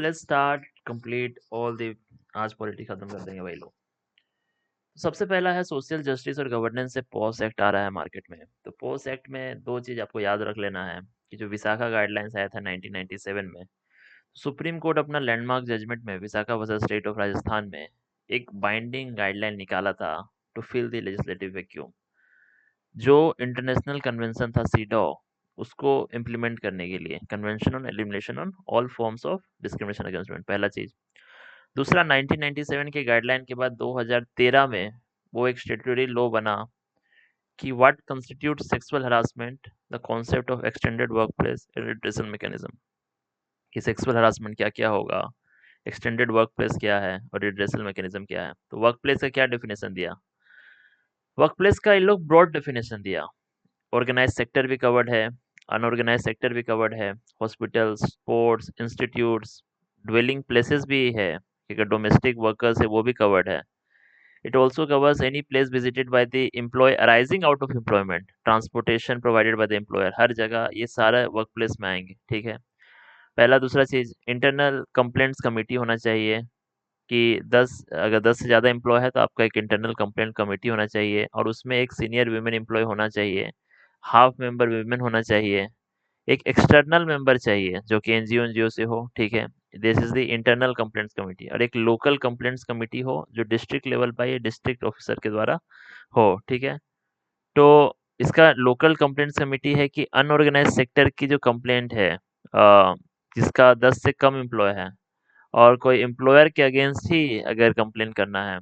Let's start complete all the आज polity खत्म कर देंगे भाई लोग। सबसे पहला है सोशल जस्टिस और गवर्नेंस से पॉस एक्ट आ रहा है मार्केट में। तो पॉस एक्ट में दो चीज आपको याद रख लेना है कि जो विसाखा गाइडलाइंस आया था 1997 में, सुप्रीम कोर्ट अपना लैंडमार्क जजमेंट में Vishaka versus state of Rajasthan में एक बाइंडिंग गाइडलाइन निकाला था to fill the legislative vacuum. जो इंटरनेशनल कन्वेंशन था सीडॉ, उसको इम्प्लीमेंट करने के लिए, convention on elimination on all forms of discrimination against women, पहला चीज। दूसरा 1997 के गाइडलाइन के बाद 2013 में वो एक स्टेट्यूटरी लॉ बना कि what constitute sexual harassment, the concept of extended workplace redressal mechanism, कि सेक्सुअल हरासमेंट क्या क्या होगा, एक्सटेंडेड वर्कप्लेस क्या है और रिड्रेसल मैकेनिज्म क्या है। तो वर्कप्लेस का क्या डेफिनेशन दिया, वर्कप्लेस का इन लोग ब्रॉड डेफिनेशन दिया। ऑर्गेनाइज सेक्टर भी कवर्ड है, अनऑर्गेनाइज सेक्टर भी कवर्ड है, hospitals, sports institutes, dwelling places भी है, अगर डोमेस्टिक वर्कर्स है वो भी कवर्ड है। It also covers any place visited by the employ arising out of employment, transportation provided by the employer, हर जगह ये सारा वर्क प्लेस में आएंगे। ठीक है, पहला। दूसरा चीज, इंटरनल कंप्लेंट्स कमेटी होना चाहिए कि 10 से ज़्यादा एम्प्लॉय है तो आपका एक इंटरनल कंप्लेंट कमेटी होना चाहिए और उसमें एक सीनियर वीमेन एम्प्लॉय होना चाहिए, हाफ मेंबर वीमेन होना चाहिए, एक एक्सटर्नल मेंबर चाहिए जो कि एनजीओ से हो। ठीक है, this is the internal complaints committee. और एक लोकल कंप्लेंट्स कमेटी हो जो डिस्ट्रिक्ट लेवल पर या डिस्ट्रिक्ट ऑफिसर के द्वारा हो। ठीक है, तो इसका लोकल कंप्लेंट्स कमेटी है कि अनऑर्गेनाइज सेक्टर की जो कंप्लेंट है, जिसका 10 से कम एम्प्लॉय है और कोई एम्प्लॉयर के अगेंस्ट ही अगर कंप्लेन करना है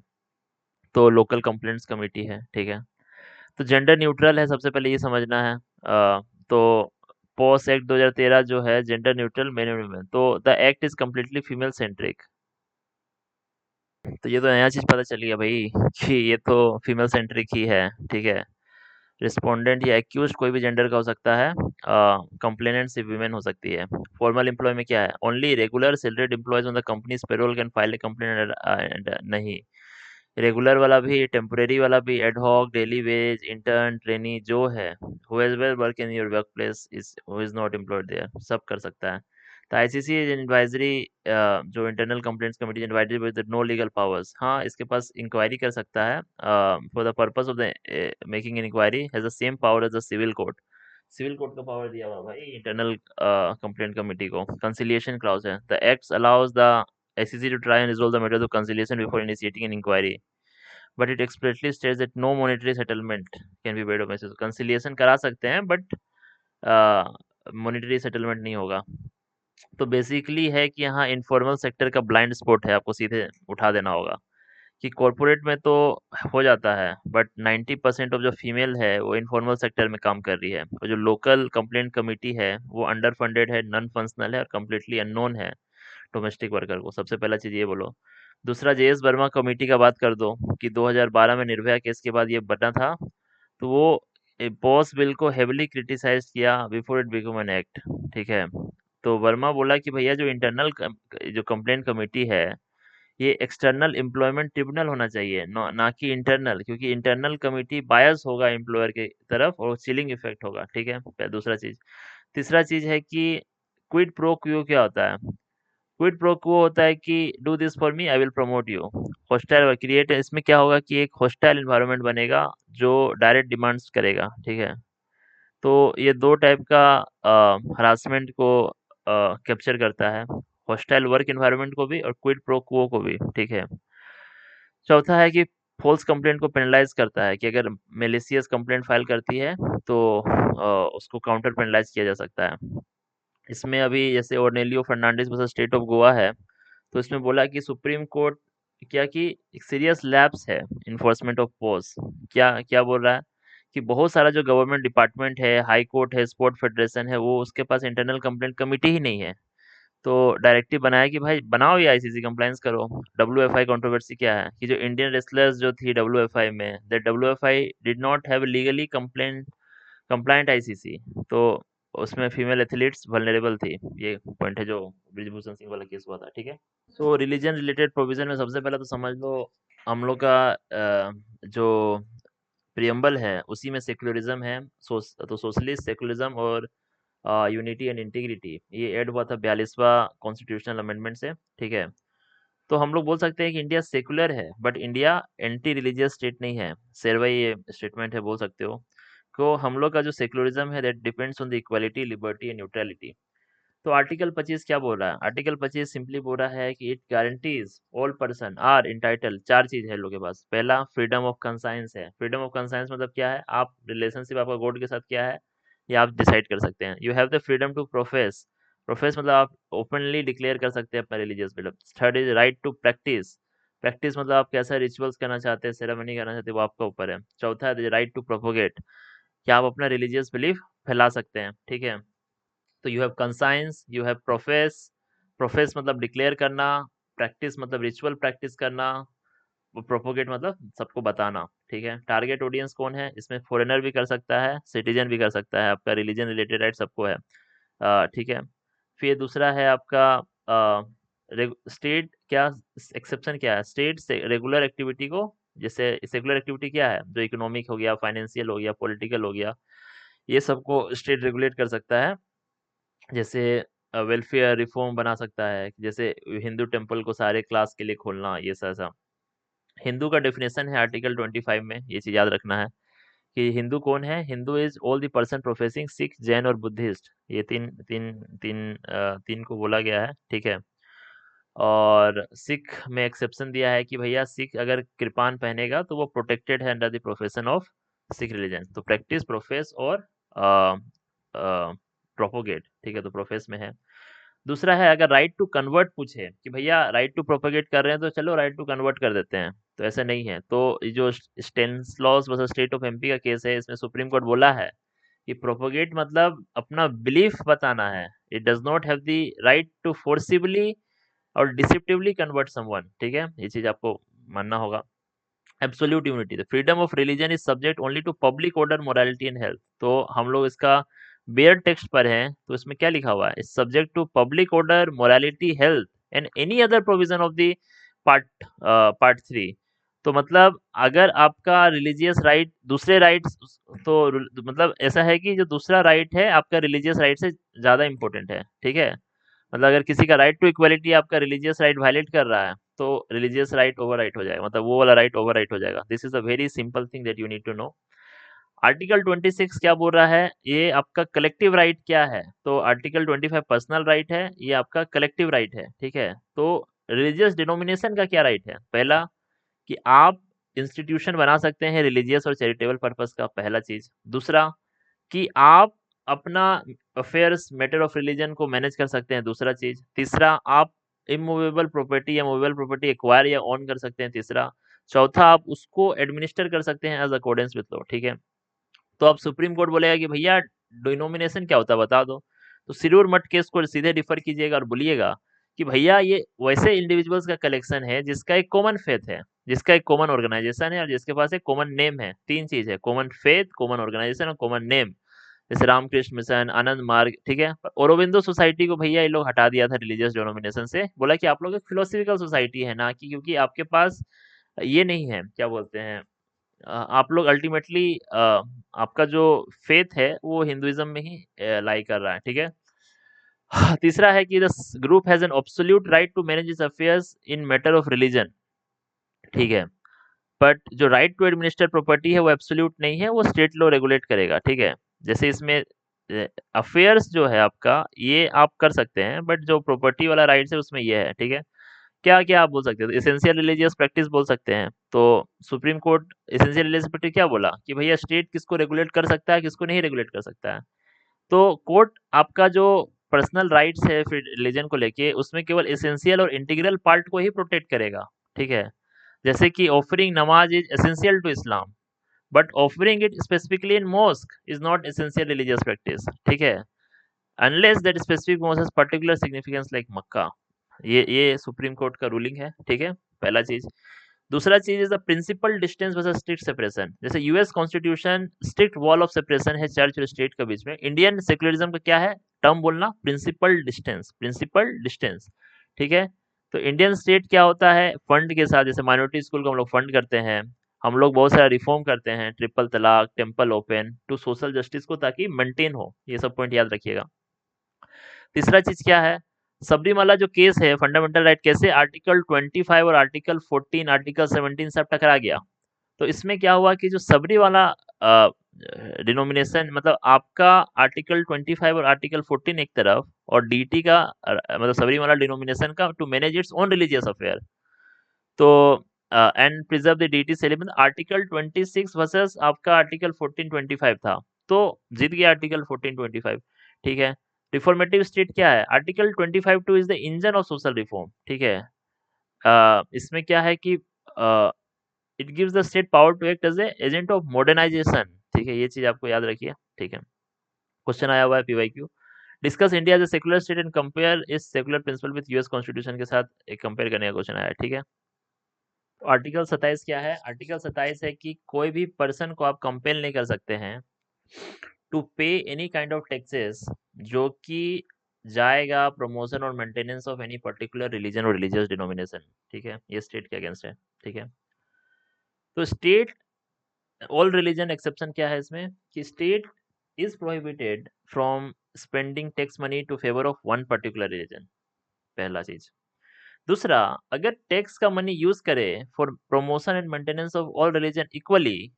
तो लोकल कंप्लेंट्स कमेटी है। ठीक है, तो जेंडर न्यूट्रल है, सबसे पहले ये समझना है। तो पॉस एक्ट 2013 जो है gender neutral men and women, तो the act is completely female centric. तो ये तो नया चीज पता चल गया भाई कि ये तो फीमेल सेंट्रिक ही है। ठीक है, रिस्पोंडेंट या एक्यूज कोई भी जेंडर का हो सकता है, कंप्लेनेंट सिर्फ वीमेन हो सकती है। फॉर्मल एम्प्लॉय में क्या है, only regular salaried employees on the companies payroll can file A complaint and नहीं, रेगुलर वाला भी, टेम्परेरी वाला भी, ad hoc, daily veg, intern, trainee जो है, whoever work in your workplace is who is not employed there, सब कर सकता है। तो आईसीसी एडवाइजरी, जो internal complaints committee invited with no legal powers, हाँ इसके पास इंक्वायरी कर सकता है for the purpose of the making an inquiry, has the same power as the civil court. Civil court का पावर दिया हुआ भाई इंटरनल कंप्लेंट कमेटी को। कंसिलिएशन क्लाउज है, the act allows the ICC to try and resolve the matter of conciliation before initiating an inquiry, but it expressly states that no monetary settlement can be paid of message। Conciliation करा सकते हैं but monetary settlement नहीं होगा। तो basically है कि यहाँ informal sector का ब्लाइंड स्पॉट है, आपको सीधे उठा देना होगा कि कॉरपोरेट में तो हो जाता है बट 90% ऑफ जो फीमेल है वो इनफॉर्मल सेक्टर में काम कर रही है, और जो लोकल कंप्लेंट कमेटी है वो अंडर फंडेड है, नॉन फंक्शनल है और कम्प्लीटली अननोन है डोमेस्टिक वर्कर को। सबसे पहला चीज ये बोलो। दूसरा, जेएस वर्मा कमेटी का बात कर दो कि 2012 में निर्भया केस के बाद ये बना था, तो वो बॉस बिल को हेविली क्रिटिसाइज किया before it become an act. ठीक है, तो वर्मा बोला कि भैया जो इंटरनल जो कंप्लेंट कमेटी है ये एक्सटर्नल एम्प्लॉयमेंट ट्रिब्यूनल होना चाहिए, ना कि इंटरनल, क्योंकि इंटरनल कमेटी बायस होगा एम्प्लॉयर के तरफ और चिलिंग इफेक्ट होगा। ठीक है, दूसरा चीज। तीसरा चीज है कि क्विड प्रो क्यू क्या होता है। क्विड प्रो क्वो होता है कि do this for me I will promote you. Hostile create, इसमें क्या होगा कि एक हॉस्टाइल इन्वायरमेंट बनेगा जो डायरेक्ट डिमांड्स करेगा। ठीक है, तो ये दो टाइप का हरासमेंट को कैप्चर करता है, हॉस्टाइल वर्क इन्वायरमेंट को भी और क्विड प्रो क्वो को भी। ठीक है, चौथा है कि फॉल्स कंप्लेंट को पेनलाइज करता है कि अगर मेलिशियस कंप्लेंट फाइल करती है तो उसको काउंटर पेनलाइज किया जा सकता है। इसमें अभी जैसे Ornelio Fernandes versus state of Goa है, तो इसमें बोला कि सुप्रीम कोर्ट क्या कि एक सीरियस लैप्स है इन्फोर्समेंट ऑफ पॉज। क्या क्या बोल रहा है कि बहुत सारा जो गवर्नमेंट डिपार्टमेंट है, हाई कोर्ट है, स्पोर्ट फेडरेशन है, वो उसके पास इंटरनल कंप्लेंट कमेटी ही नहीं है। तो डायरेक्टिव बनाया कि भाई बनाओ ये आईसीसी कंप्लायंस करो। डब्ल्यूएफआई कंट्रोवर्सी क्या है कि जो इंडियन रेसलर्स जो थी डब्ल्यूएफआई में, that WFI did not have legally compliant ICC, तो उसमें फीमेल एथलीट्स वल्नरेबल थी। ये पॉइंट है जो ब्रिजभूषण सिंह वाला केस हुआ था। ठीक है, तो रिलीजन रिलेटेड प्रोविजन में सबसे पहले तो समझ लो हम लोग का जो प्रियम्बल है उसी में सेक्युलरिज्म है। तो सोशलिस्ट, सेक्युलरिज्म और यूनिटी एंड इंटीग्रिटी, ये ऐड हुआ था 42वां कॉन्स्टिट्यूशनल अमेंडमेंट से, ठीक है। तो हम लोग बोल सकते हैं कि इंडिया सेकुलर है but India anti religious state नहीं है। शेरवाई ये स्टेटमेंट है, बोल सकते हो। तो हम लोग का जो सेकुलरिज्म है that depends on the equality, liberty and neutrality. तो आर्टिकल 25 क्या बोल रहा है? आर्टिकल 25 सिंपली बोल रहा है कि it guarantees all person are entitle, चार चीज है लोग के पास। पहला फ्रीडम ऑफ कंसाइंस है। फ्रीडम ऑफ कंसाइंस मतलब क्या है? आप रिलेशनशिप आपका गॉड के साथ क्या है ये आप डिसाइड कर सकते हैं। You have the freedom to profess, profess मतलब आप ओपनली डिक्लेयर कर सकते हैं अपना religious belief. Third is right to practice, practice मतलब आप कैसा रिचुअल्स करना चाहते हैं, सेरेमनी करना चाहते हैं, वो आपका ऊपर है। चौथा है राइट टू प्रोपोगेट, क्या आप अपना रिलीजियस बिलीफ फैला सकते हैं, ठीक है। तो you have conscience, you have profess, profess मतलब डिक्लेयर करना, प्रैक्टिस मतलब रिचुअल प्रैक्टिस करना, वो प्रोपोगेट मतलब सबको बताना, ठीक है। टारगेट ऑडियंस कौन है इसमें? फॉरेनर भी कर सकता है, सिटीजन भी कर सकता है, आपका रिलीजन रिलेटेड राइट सबको है, ठीक है। फिर दूसरा है आपका स्टेट, क्या एक्सेप्शन क्या है? स्टेट से रेगुलर एक्टिविटी को, जैसे सेकुलर एक्टिविटी क्या है? जो इकोनॉमिक हो गया, फाइनेंशियल हो गया, पॉलिटिकल हो गया, ये सबको स्टेट रेगुलेट कर सकता है। जैसे वेलफेयर रिफॉर्म बना सकता है, जैसे हिंदू टेम्पल को सारे क्लास के लिए खोलना, ये ऐसा। हिंदू का डेफिनेशन है आर्टिकल 25 में, ये चीज याद रखना है कि हिंदू कौन है। Hindu is all the person professing Sikh, Jain और बुद्धिस्ट, ये तीन तीन तीन तीन को बोला गया है, ठीक है। और सिख में एक्सेप्शन दिया है कि भैया सिख अगर कृपान पहनेगा तो वो प्रोटेक्टेड है under the profession of Sikh religion. तो प्रैक्टिस, प्रोफेस और प्रोपोगेट, ठीक है, तो प्रोफेस में है। दूसरा है अगर राइट टू कन्वर्ट पूछे कि भैया राइट टू प्रोपोगेट कर रहे हैं तो चलो राइट टू कन्वर्ट कर देते हैं, तो ऐसा नहीं है। तो ये जो स्टेनिस्लॉस वर्सेस स्टेट ऑफ एमपी का केस है, इसमें सुप्रीम कोर्ट बोला है कि प्रोपोगेट मतलब अपना बिलीफ बताना है। It does not have the right to forcibly और डिसेप्टिवली कन्वर्ट समवन, ठीक है, ये चीज आपको मानना होगा। Absolute unity, the freedom of religion is subject only to public order, morality and health. तो हम लोग इसका बेयर टेक्स्ट पर हैं, तो इसमें क्या लिखा हुआ है? Is subject to public order, morality, health and any other provision of the part part 3। तो मतलब अगर आपका रिलीजियस राइट दूसरे राइट्स, तो मतलब ऐसा है कि जो दूसरा राइट है आपका रिलीजियस राइट से ज्यादा इंपॉर्टेंट है, ठीक है। मतलब अगर किसी का राइट टू इक्वालिटी आपका रिलीजियस राइट वायलेट कर रहा है तो रिलीजियस राइट ओवर राइट हो जाएगा, मतलब वो वाला राइट ओवर राइट हो जाएगा। This is a very simple thing that you need to know. Article 26 क्या बोल रहा है? ये आपका कलेक्टिव राइट क्या है? तो आर्टिकल 25 पर्सनल राइट है, ये आपका कलेक्टिव राइट है, ठीक है। तो रिलीजियस डिनोमिनेशन का क्या राइट है? पहला कि आप इंस्टीट्यूशन बना सकते हैं रिलीजियस और चैरिटेबल पर्पस का, पहला चीज। दूसरा कि आप अपना अफेयर्स मैटर ऑफ रिलीजन को मैनेज कर सकते हैं, दूसरा चीज। तीसरा आप इमूवेबल प्रॉपर्टी या मूवेबल प्रॉपर्टी एक्वायर या ऑन कर सकते हैं, तीसरा। चौथा आप उसको एडमिनिस्टर कर सकते हैं एज अकॉर्डेंस विद लॉ, ठीक है। तो अब सुप्रीम कोर्ट बोलेगा कि भैया डिनोमिनेशन क्या होता है बता दो, तो सिरूर मठ केस को सीधे डिफर कीजिएगा और बोलिएगा कि भैया ये वैसे इंडिविजुअल्स का कलेक्शन है जिसका एक कॉमन फेथ है, जिसका एक कॉमन ऑर्गेनाइजेशन है और जिसके पास एक कॉमन नेम है। तीन चीज है, कॉमन फेथ, कॉमन ऑर्गेनाइजेशन और कॉमन नेम। जैसे रामकृष्ण मिशन, आनंद मार्ग, ठीक है। औरोबिंदो सोसाइटी को भैया ये लोग हटा दिया था रिलीजियस डिनोमिनेशन से, बोला कि आप लोग एक फिलोसफिकल सोसाइटी है ना, कि क्योंकि आपके पास ये नहीं है, क्या बोलते हैं, आप लोग अल्टीमेटली आपका जो फेथ है वो हिंदुइज्म में ही लाई कर रहा है, ठीक है। तीसरा है कि the group has an absolute right to manage its affairs in matter of religion, ठीक है। बट जो राइट टू एडमिनिस्टर प्रॉपर्टी है वो एब्सोल्यूट नहीं है, वो स्टेट लॉ रेगुलेट करेगा, ठीक है। जैसे इसमें अफेयर्स जो है आपका ये आप कर सकते हैं, बट जो प्रॉपर्टी वाला राइट है उसमें ये है, ठीक है। क्या क्या आप बोल सकते हो? एसेंशियल रिलीजियस प्रैक्टिस बोल सकते हैं। तो supreme court essential religious practice क्या बोला कि भैया स्टेट किसको रेगुलेट कर सकता है, किसको नहीं रेगुलेट कर सकता है। तो कोर्ट आपका जो पर्सनल राइट्स है फिर रिलीजन को लेके, उसमें केवल एसेंशियल और इंटीग्रल पार्ट को ही प्रोटेक्ट करेगा, ठीक है। जैसे कि offering namaz is essential to Islam, but offering it specifically in mosque is not essential religious practice, ठीक है, unless that specific mosque has particular significance like Mecca. ये सुप्रीम कोर्ट का रूलिंग है, ठीक है, पहला चीज। दूसरा चीज is the principle distance versus strict separation. जैसे US constitution strict wall of separation है चर्च और स्टेट के बीच में, इंडियन सेक्युलरिज्म का क्या है टर्म बोलना? प्रिंसिपल डिस्टेंस, प्रिंसिपल डिस्टेंस, ठीक है। तो इंडियन स्टेट क्या होता है? फंड के साथ, जैसे माइनॉरिटी स्कूल को हम लोग फंड करते हैं, हम लोग बहुत सारा रिफॉर्म करते हैं, triple talaq, temple open to social justice को, ताकि मेंटेन हो। ये सब पॉइंट याद रखिएगा। तीसरा चीज क्या है, सबरीमाला जो केस है फंडामेंटल राइट केस है, आर्टिकल 25 और आर्टिकल 14, आर्टिकल 17 सब टकरा गया। तो इसमें क्या हुआ कि जो सबरी वाला डिनोमिनेशन, मतलब आपका आर्टिकल 25 और आर्टिकल 14 एक तरफ, और डीटी का मतलब सबरी वाला डिनोमिनेशन का to manage its own religious affair, तो and preserve the deity celebration, article 26 versus आपका आर्टिकल 1425 था। तो जीत गया आर्टिकल 1425। ठीक है। रिफॉर्मेटिव स्टेट क्या है, article 25 two is the engine of social reform. ठीक है। इसमें क्या है कि it gives the state power to act as a agent of modernisation. ठीक है, ये चीज आपको याद रखिए। ठीक है। क्वेश्चन आया हुआ है PYQ, discuss India as a secular state and compare इस secular principle with US constitution के साथ एक कंपेयर करने का क्वेश्चन आया है। ठीक है। तो आर्टिकल 27 क्या है, आर्टिकल 27 है कि कोई भी पर्सन को आप कंपेल नहीं कर सकते हैं टू पे एनी काइंड ऑफ टैक्सेस जो कि जाएगा प्रमोशन और maintenance of any particular religion और रिलीजियस डिनोमिनेशन। ठीक है, ये स्टेट के अगेंस्ट है। ठीक है। तो स्टेट ऑल रिलीजन एक्सेप्शन क्या है इसमें, कि state is prohibited from spending tax money to favour of one particular religion, पहला चीज। दूसरा, अगर टैक्स का मनी यूज करे for promotion and maintenance of all religion equally,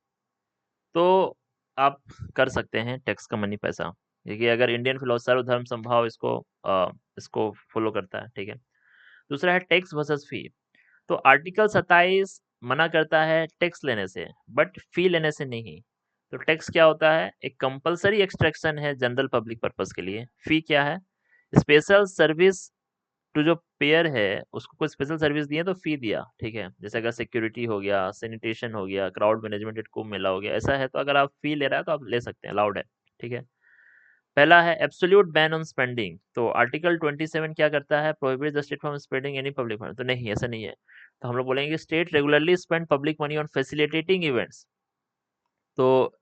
तो आप कर सकते हैं टैक्स का मनी पैसा। देखिए, अगर इंडियन फिलोसफर धर्म संभाव इसको फॉलो करता है। ठीक है। दूसरा है टैक्स वर्सेस फी। तो आर्टिकल 27 मना करता है टैक्स लेने से, बट फी लेने से नहीं। तो टैक्स क्या होता है, एक कंपलसरी एक्सट्रैक्शन है जनरल पब्लिक पर्पस के लिए। फी क्या है, स्पेशल सर्विस टू जो पेयर है उसको कोई स्पेशल सर्विस दी है तो फी दिया। ठीक है। जैसे अगर सिक्योरिटी हो गया, सैनिटेशन हो गया, crowd management eight Kumbh Mela हो गया, ऐसा है तो अगर आप फी ले रहा है तो आप ले सकते हैं, अलाउड है। ठीक है। पहला है एब्सोल्यूट बैन ऑन स्पेंडिंग। तो आर्टिकल 27 क्या करता है, prohibit the state from spending any public fund. तो नहीं, ऐसा नहीं है। तो हम लोग बोलेंगे state regularly spend public money on facilitating events. तो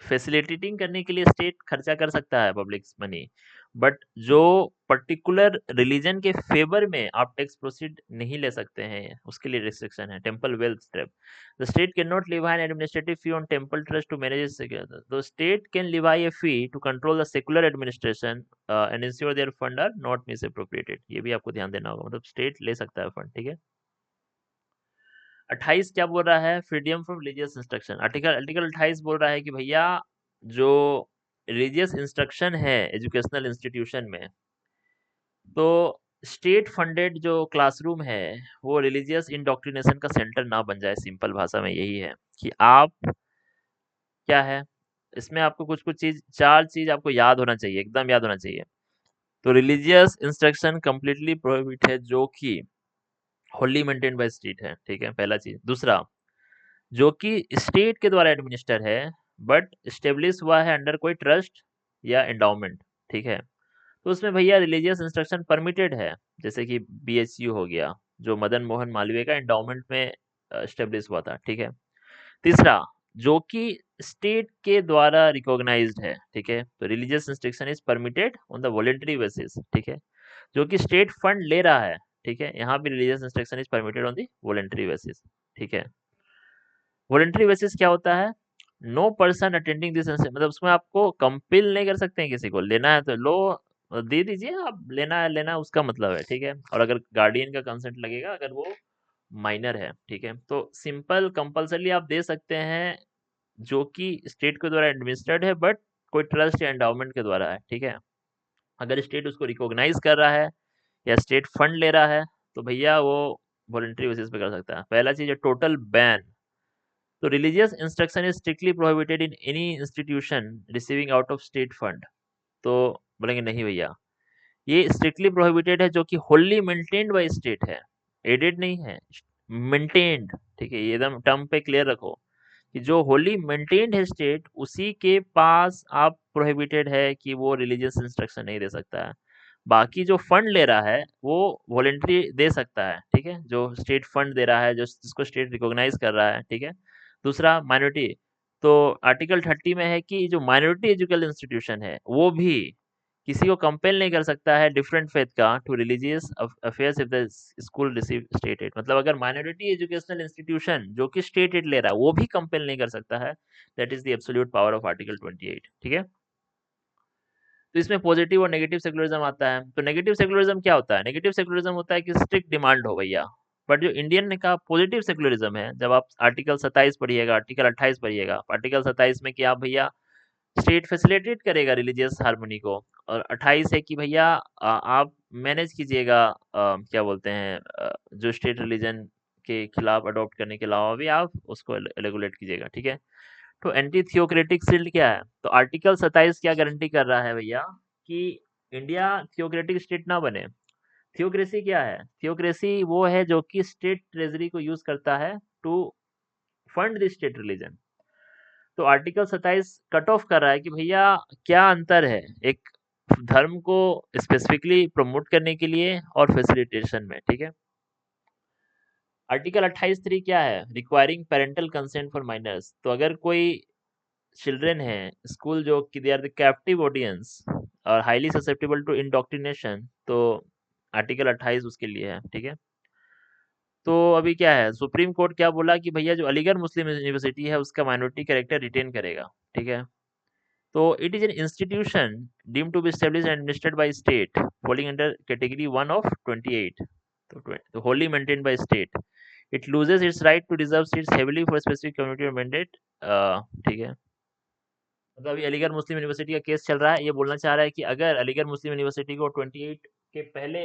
फैसिलिटेटिंग करने के लिए स्टेट खर्चा कर सकता है पब्लिक मनी, बट जो पर्टिकुलर रिलीजन के फेवर में आप टैक्स प्रोसीड नहीं ले सकते हैं, उसके लिए रिस्ट्रिक्शन है। Temple wealth step, the state can not levy an administrative fee on temple trust to manage, the state can levy a fee to control the secular administration and ensure their fund are not misappropriated. ये भी आपको ध्यान देना होगा, मतलब state ले सकता है फंड। ठीक है। 28 क्या बोल रहा है, freedom from religious instruction. Article article 28 बोल रहा है कि भैया जो रिलीजियस इंस्ट्रक्शन है एजुकेशनल इंस्टीट्यूशन में, तो स्टेट फंडेड जो क्लासरूम है वो रिलीजियस इंडोक्ट्रिनेशन का सेंटर ना बन जाए। सिंपल भाषा में यही है कि आप क्या है, इसमें आपको कुछ कुछ चीज, चार चीज आपको याद होना चाहिए, एकदम याद होना चाहिए। तो रिलीजियस इंस्ट्रक्शन कंप्लीटली प्रोहिबिट है जो कि होली मेंटेन्ड बाय स्टेट है। ठीक है, पहला चीज। दूसरा, जो कि स्टेट के द्वारा एडमिनिस्टर है बट स्टेब्लिश हुआ है अंडर कोई ट्रस्ट या एंडाउमेंट। ठीक है। तो उसमें भैया रिलीजियस इंस्ट्रक्शन परमिटेड है, जैसे कि बीएचयू हो गया, जो मदन मोहन मालवीय का एंडाउमेंट में स्टेब्लिश हुआ था। ठीक है। तीसरा, जो कि स्टेट के द्वारा रिकॉग्नाइज्ड है। ठीक है। तो religious instruction is permitted on the voluntary basis. ठीक है। जो कि स्टेट फंड ले रहा है। ठीक है, यहाँ भी religious instruction is permitted on the voluntary basis. ठीक है। वॉलेंटरी बेसिस क्या होता है, नो पर्सन अटेंडिंग दिस, मतलब उसमें आपको कंपेल नहीं कर सकते हैं किसी को, लेना है तो लो, दे दीजिए, आप लेना है लेना है उसका मतलब है। ठीक है। और अगर गार्डियन का कंसेंट लगेगा अगर वो माइनर है। ठीक है। तो सिंपल कंपल्सरी आप दे सकते हैं जो कि स्टेट के द्वारा एडमिनिस्टर्ड है बट कोई ट्रस्ट या एंडाउमेंट के द्वारा है। ठीक है। अगर स्टेट उसको रिकॉग्नाइज कर रहा है या स्टेट फंड ले रहा है तो भैया वो वॉलेंटरी बेसिस पे कर सकता है। पहला चीज है टोटल बैन। तो religious instruction is strictly prohibited in any institution receiving out of state fund. तो बोलेंगे नहीं भैया, ये स्ट्रिक्टली प्रोहिबिटेड है जो कि होली मेंटेन्ड बाय स्टेट है, एडेड नहीं है, मेंटेन्ड। ठीक है, ये एकदम टर्म पे क्लियर रखो कि जो होली मेंटेन्ड है स्टेट, उसी के पास आप प्रोहिबिटेड है कि वो रिलीजियस इंस्ट्रक्शन नहीं दे सकता है। बाकी जो फंड ले रहा है वो वॉलेंट्री दे सकता है। ठीक है, जो स्टेट फंड दे रहा है, जो जिसको स्टेट रिकॉग्नाइज कर रहा है। ठीक है। दूसरा, माइनॉरिटी। तो आर्टिकल 30 में है कि जो माइनॉरिटी एजुकेशनल इंस्टीट्यूशन है वो भी किसी को कंपेल नहीं कर सकता है डिफरेंट फेथ का to religious affairs if the school receive state aid. मतलब अगर माइनॉरिटी एजुकेशनल इंस्टीट्यूशन जो कि स्टेट एड ले रहा है वो भी कंपेल नहीं कर सकता है। That is the absolute power of article 28। ठीक है, तो इसमें पॉजिटिव और नेगेटिव सेकुलरिज्म आता है। तो नेगेटिव सेकुलरिज्म क्या होता है? नेगेटिव सेकुलरिज्म होता है कि स्ट्रिक्ट डिमांड हो भैया। बट जो इंडियन का पॉजिटिव सेकुलरिज्म है, जब आप आर्टिकल 27 पढ़िएगा, आर्टिकल 28 पढ़िएगा, आर्टिकल 27 में कि आप भैया स्टेट फैसिलिटेट करेगा रिलीजियस हार्मनी को, और 28 है कि भैया आप मैनेज कीजिएगा क्या बोलते हैं जो स्टेट रिलीजन के खिलाफ अडॉप्ट करने के अलावा भी आप उसको रेगुलेट कीजिएगा। ठीक है, तो एंटी थियोक्रेटिक शील्ड क्या है? तो आर्टिकल 27 क्या गारंटी कर रहा है भैया कि इंडिया थियोक्रेटिक स्टेट ना बने। थियोक्रेसी क्या है? थियोक्रेसी वो है जो कि स्टेट ट्रेजरी को यूज करता है to fund the state religion. तो आर्टिकल 27 कट ऑफ कर रहा है कि भैया क्या अंतर है एक धर्म को स्पेसिफिकली प्रमोट करने के लिए और फैसिलिटेशन में। ठीक है, आर्टिकल 28(3) क्या है? Requiring parental consent for minors. तो अगर कोई चिल्ड्रन है स्कूल जो कि they are the captive audience और हाईली ससेप्टेबल टू इंडोक्ट्रिनेशन, तो आर्टिकल 28 उसके लिए है। ठीक है, तो अभी क्या है, सुप्रीम कोर्ट क्या बोला कि भैया जो अलीगढ़ मुस्लिम यूनिवर्सिटी है उसका माइनॉरिटी कैरेक्टर रिटेन करेगा। ठीक है, तो it is an institution deemed to be established and administered by state falling under category 1 of 28, तो wholly maintained by state, it loses its right to reserve seats heavily for specific community or mandate। ठीक है, मतलब अभी अलीगढ़ मुस्लिम university का case चल रहा है, ये बोलना चाह रहा है कि अगर अलीगढ़ मुस्लिम यूनिवर्सिटी को 28 के पहले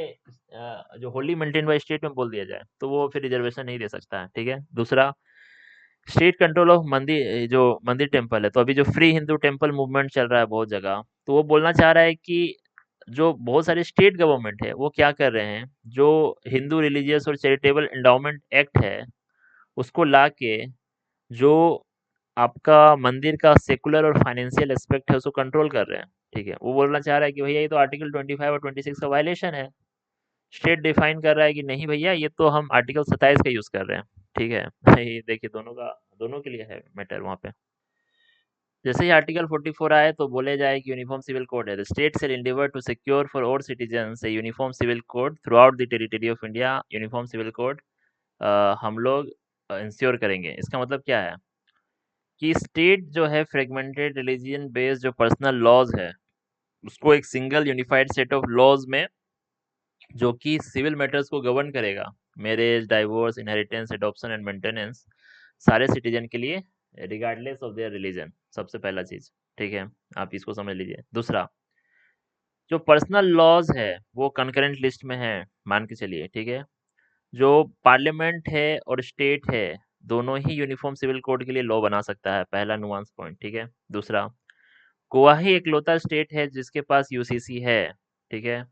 जो होली मेंटेन बाय स्टेट में बोल दिया जाए तो वो फिर रिजर्वेशन नहीं दे सकता है। ठीक है, दूसरा, स्टेट कंट्रोल ऑफ मंदिर, जो मंदिर टेम्पल है, तो अभी जो फ्री हिंदू टेम्पल मूवमेंट चल रहा है बहुत जगह, तो वो बोलना चाह रहा है कि जो बहुत सारे स्टेट गवर्नमेंट है वो क्या कर रहे हैं, जो हिंदू रिलीजियस और चैरिटेबल एंडाउमेंट एक्ट है उसको ला के जो आपका मंदिर का सेकुलर और फाइनेंशियल एस्पेक्ट है उसको कंट्रोल कर रहे हैं। ठीक है, वो बोलना चाह रहा है कि भैया ये तो आर्टिकल 25 और 26 का वायलेशन है। स्टेट डिफाइन कर रहा है कि नहीं भैया ये तो हम आर्टिकल 27 का यूज कर रहे हैं। ठीक है ये देखिए दोनों के लिए है मैटर वहाँ पे। जैसे ही आर्टिकल 44 आए तो बोले जाए कि यूनिफॉर्म सिविल कोड है, the state shall endeavour to secure for all citizens a uniform civil code throughout the territory of India. Uniform civil code हम लोग इंश्योर करेंगे। इसका मतलब क्या है कि स्टेट जो है फ्रेगमेंटेड रिलीजियन बेस्ड जो पर्सनल लॉज है उसको एक single unified set of laws में जो कि सिविल मैटर्स को गवर्न करेगा, marriage, divorce, inheritance, adoption and maintenance, सारे सिटीजन के लिए रिगार्डलेस ऑफ देयर रिलीजन। सबसे पहला चीज, ठीक है, आप इसको समझ लीजिए। दूसरा, जो पर्सनल लॉज है वो कंकरेंट लिस्ट में है, मान के चलिए। ठीक है, जो पार्लियामेंट है और स्टेट है दोनों ही यूनिफॉर्म सिविल कोड के लिए लॉ बना सकता है, पहला नुआंस पॉइंट। ठीक है, दूसरा, गोवा ही इकलौता स्टेट है जिसके पास यूसीसी है। ठीक है,